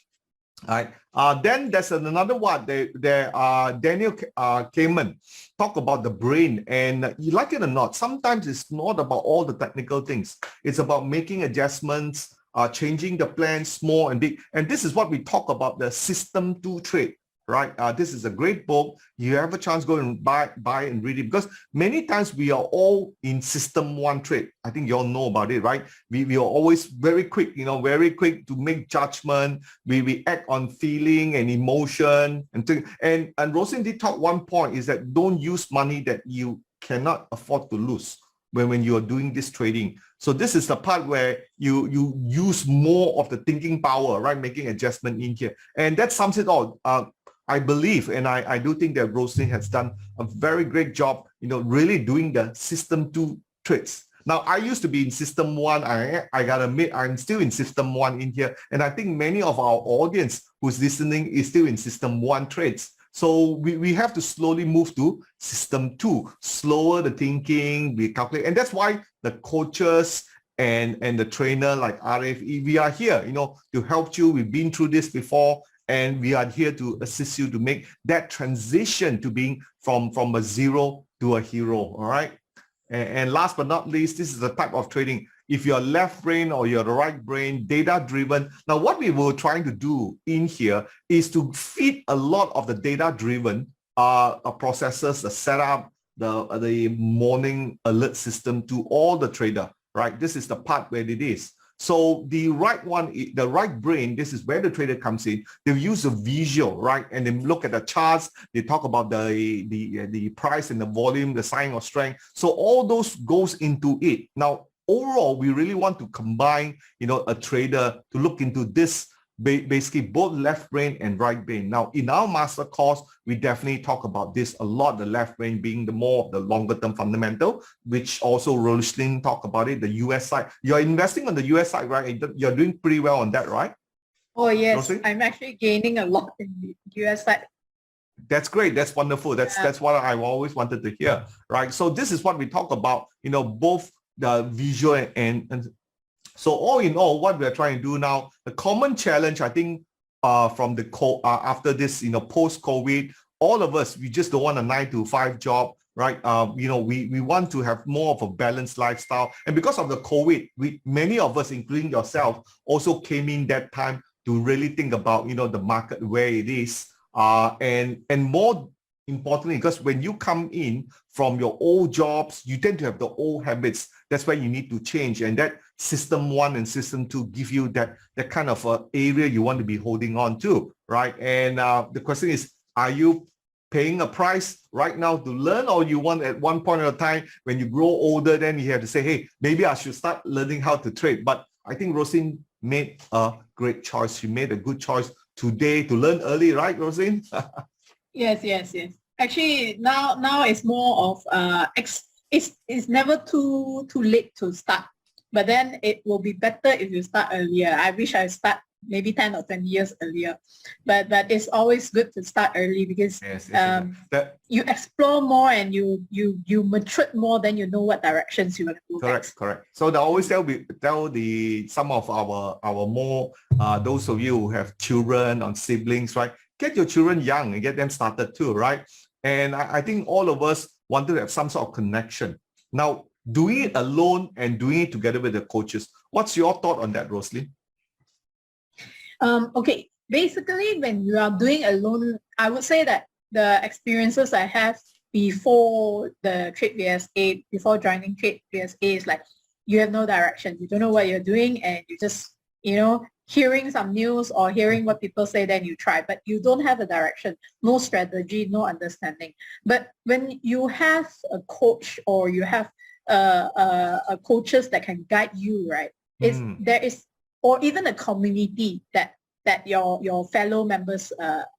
All right. Then there's another one. Daniel Kahneman talk about the brain, and you like it or not, sometimes it's not about all the technical things. It's about making adjustments, changing the plan, small and big. And this is what we talk about, the System 2 trade. Right, this is a great book. You have a chance, go and buy and read it, because many times we are all in System 1 trade. I think you all know about it, right? We are always very quick, very quick to make judgment. We act on feeling and emotion and things. And Rosalind did talk one point is that don't use money that you cannot afford to lose when you are doing this trading. So this is the part where you use more of the thinking power, right? Making adjustment in here, and that sums it all. I believe, and I do think that Rosalind has done a very great job, really doing the System 2 trades. Now, I used to be in System 1. I gotta admit, I'm still in System 1 in here. And I think many of our audience who's listening is still in System 1 trades. So we have to slowly move to System 2, slower the thinking, we calculate. And that's why the coaches and the trainer like RFE, we are here, to help you. We've been through this before. and we are here to assist you to make that transition to being from a zero to a hero. All right. And last but not least, this is the type of trading. If you're left brain or you're the right brain, data driven. Now, what we were trying to do in here is to feed a lot of the data driven processes, the setup, the morning alert system to all the trader, right? This is the part where it is. So the right one, the right brain, this is where the trader comes in. They use a visual, right? And they look at the charts. They talk about the price and the volume, the sign of strength. So all those goes into it. Now, overall, we really want to combine, a trader to look into this, basically both left brain and right brain. Now, in our master course, we definitely talk about this a lot, the left brain being the more of the longer term fundamental, which also Rosalind talk about it, the US side. You're investing on the US side, right? You're doing pretty well on that, right? Oh, yes. Rosalind? I'm actually gaining a lot in the US side. That's great. That's wonderful. That's what I've always wanted to hear, right? So this is what we talk about, both the visual and so all in all, what we're trying to do now, the common challenge, I think, from the after this, post-COVID, all of us, we just don't want a 9-to-5 job, right? We want to have more of a balanced lifestyle. And because of the COVID, many of us, including yourself, also came in that time to really think about, the market where it is. And more importantly, because when you come in from your old jobs, you tend to have the old habits. That's why you need to change. And that system 1 and system 2 give you that kind of area you want to be holding on to, right? And the question is, are you paying a price right now to learn, or you want at one point at a time when you grow older, then you have to say, hey, maybe I should start learning how to trade. But I think Rosalind made a great choice. She made a good choice today to learn early, right, Rosalind? Yes. Actually, now it's more of it's never too late to start, but then it will be better if you start earlier. I wish I start maybe 10 or 20 years earlier, but it's always good to start early because you explore more and you mature more, then you know what directions you want to go. Correct. So I always tell some of our more those of you who have children or siblings, right? Get your children young and get them started too, right? And I think all of us want to have some sort of connection. Now, doing it alone and doing it together with the coaches. What's your thought on that, Rosalind? Okay, basically when you are doing alone, I would say that the experiences I have before the Trade VSA, before joining Trade VSA, is like you have no direction. You don't know what you're doing, and you just, hearing some news or hearing what people say, then you try, but you don't have a direction, no strategy, no understanding. But when you have a coach or you have a coaches that can guide you, right? There is, or even a community that your fellow members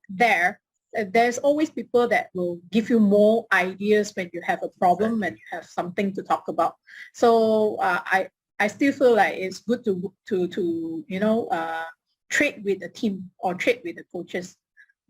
there's always people that will give you more ideas when you have a problem and you have something to talk about. So I still feel like it's good to trade with the team or trade with the coaches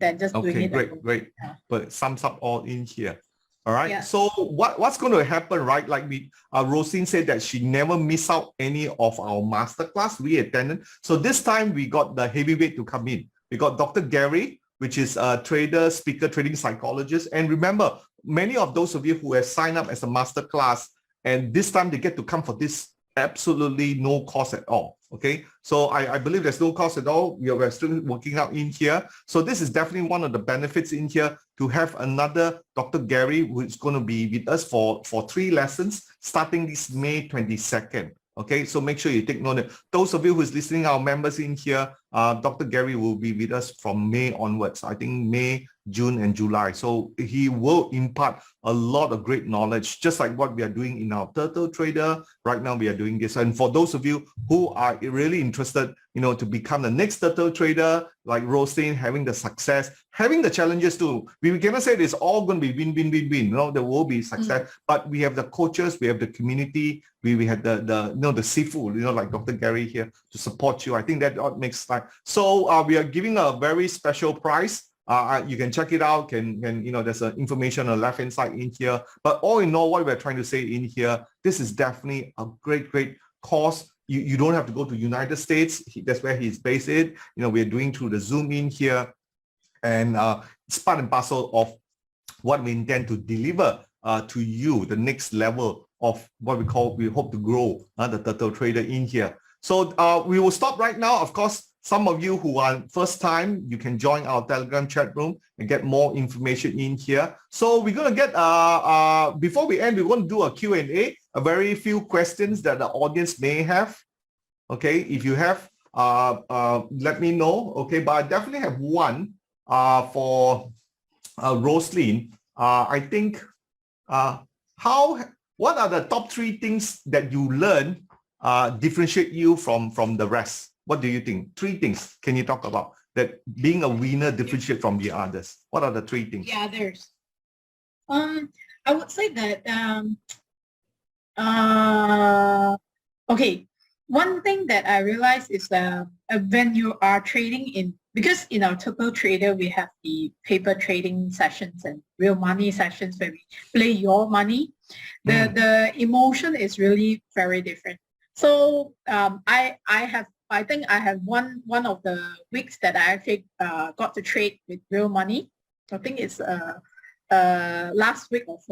than just doing it. Okay, great. Yeah. But it sums up all in here. All right. Yeah. So what's going to happen, right? Like Rosalind said that she never missed out any of our masterclass we attended. So this time we got the heavyweight to come in. We got Dr. Gary, which is a trader, speaker, trading psychologist. And remember, many of those of you who have signed up as a masterclass, and this time they get to come for this absolutely no cost at all. Okay, so I believe there's no cost at all. We're still working out in here. So this is definitely one of the benefits in here, to have another Dr. Gary who is going to be with us for 3 lessons starting this May 22nd. Okay, so make sure you take note. Those of you who is listening, our members in here, Dr. Gary will be with us from May onwards. I think May, June, and July. So he will impart a lot of great knowledge, just like what we are doing in our Turtle Trader. Right now, we are doing this. And for those of you who are really interested, to become the next Turtle Trader, like Rosalind, having the success, having the challenges too. We cannot say it's all going to be win. There will be success, but we have the coaches, we have the community, we have the seafood, like Dr. Gary here to support you. I think that makes like so. We are giving a very special prize. You can check it out. There's information on the left hand side in here. But all in all, what we're trying to say in here, this is definitely a great course you don't have to go to United States. That's where he's based in. We're doing through the Zoom in here, and it's part and parcel of what we intend to deliver to you, the next level of what we hope to grow the Turtle Trader in here. So we will stop right now. Of course, some of you who are first time, you can join our Telegram chat room and get more information in here. So we're going to get, before we end, we're going to do a Q&A, a very few questions that the audience may have. Okay, if you have, let me know. Okay, but I definitely have one for Rosalind. I think, what are the top 3 things that you learn differentiate you from the rest? What do you think? 3 things can you talk about that being a winner differentiate from the others? What are the 3 things? Yeah, there's. I would say that. Okay, one thing that I realized is that when you are trading because in our Turtle Trader we have the paper trading sessions and real money sessions where we play your money. The emotion is really very different. So I think I have one of the weeks that I actually got to trade with real money. I think it's last week of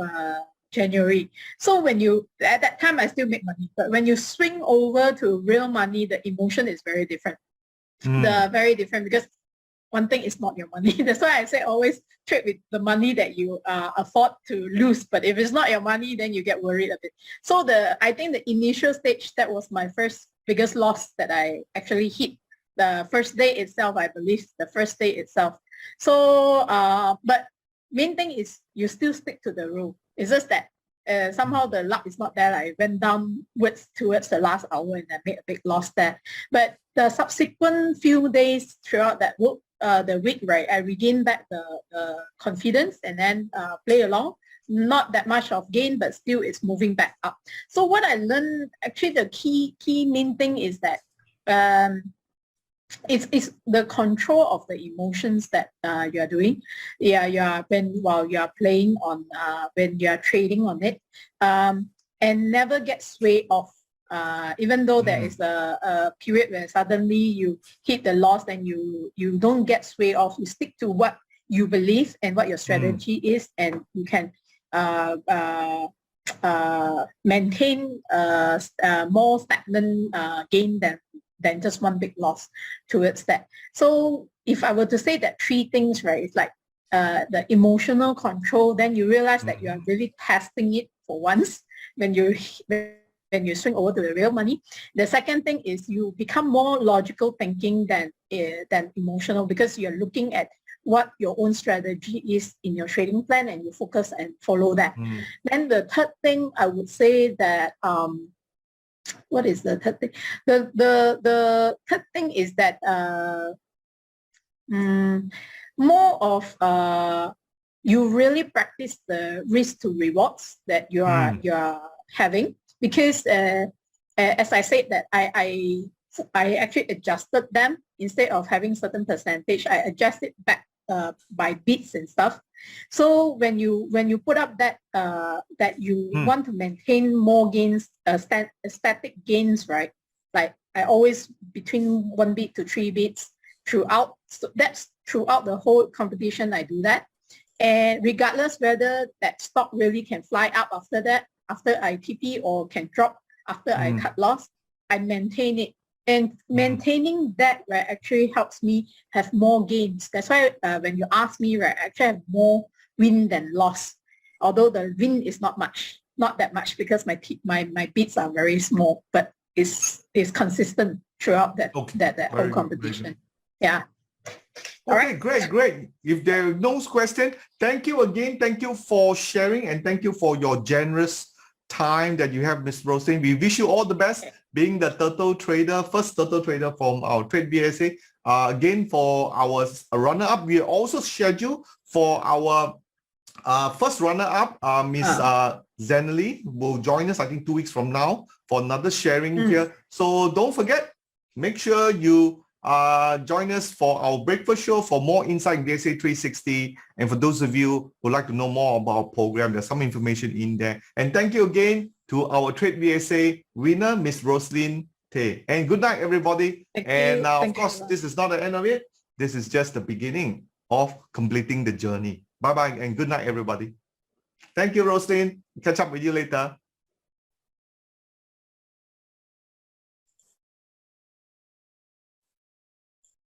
January. So when at that time I still make money, but when you swing over to real money, the emotion is very different. Very different, because one thing is not your money. That's why I say always trade with the money that you afford to lose. But if it's not your money, then you get worried a bit. So I think the initial stage, that was my first biggest loss that I actually hit. The first day itself, I believe, the first day itself. So, but main thing is you still stick to the rule. It's just that somehow the luck is not there. I went downwards towards the last hour and I made a big loss there. But the subsequent few days throughout that the week, right, I regained back the confidence and then play along. Not that much of gain, but still it's moving back up. So what I learned, actually the key main thing is that it's the control of the emotions that you are doing. Yeah, while you are playing on, when you are trading on it, and never get swayed off. Even though there is a period where suddenly you hit the loss, and you don't get swayed off. You stick to what you believe and what your strategy is, and you can maintain more stagnant gain than just one big loss towards that. So if I were to say that 3 things, right, it's like the emotional control, then you realize that you are really testing it for once when you swing over to the real money. The second thing is you become more logical thinking than emotional, because you're looking at what your own strategy is in your trading plan, and you focus and follow that. Then the third thing, I would say that what is the third thing? The third thing is that more of you really practice the risk to rewards that you are having, because as I said that I actually adjusted them. Instead of having certain percentage, I adjust it back by bits and stuff. So when you put up that that you want to maintain more gains, static gains, right? Like I always between 1 bit to 3 bits throughout. So that's throughout the whole competition. I do that, and regardless whether that stock really can fly up after that, after I TP, or can drop after I cut loss, I maintain it. And maintaining that, right, actually helps me have more gains. That's why when you ask me, right, I actually have more win than loss. Although the win is not that much, because my bits are very small, but it's consistent throughout that whole competition. Yeah. Okay, great. If there are no questions, thank you again. Thank you for sharing, and thank you for your generous time that you have, Ms. Rosalind. We wish you all the best, being the first Turtle Trader from our Trade BSA. Again, for our runner-up, we also scheduled for our first runner-up, Ms. Zenali will join us, I think 2 weeks from now, for another sharing here. So don't forget, make sure you join us for our breakfast show for more insight in BSA 360. And for those of you who would like to know more about our program, there's some information in there. And thank you again to our Trade BSA winner, Ms. Rosalind. Okay. And good night, everybody. Thank And you. of Thank you course, very much. this is not the end of it. This is just the beginning of completing the journey. Bye-bye and good night, everybody. Thank you, Rosalind. Catch up with you later.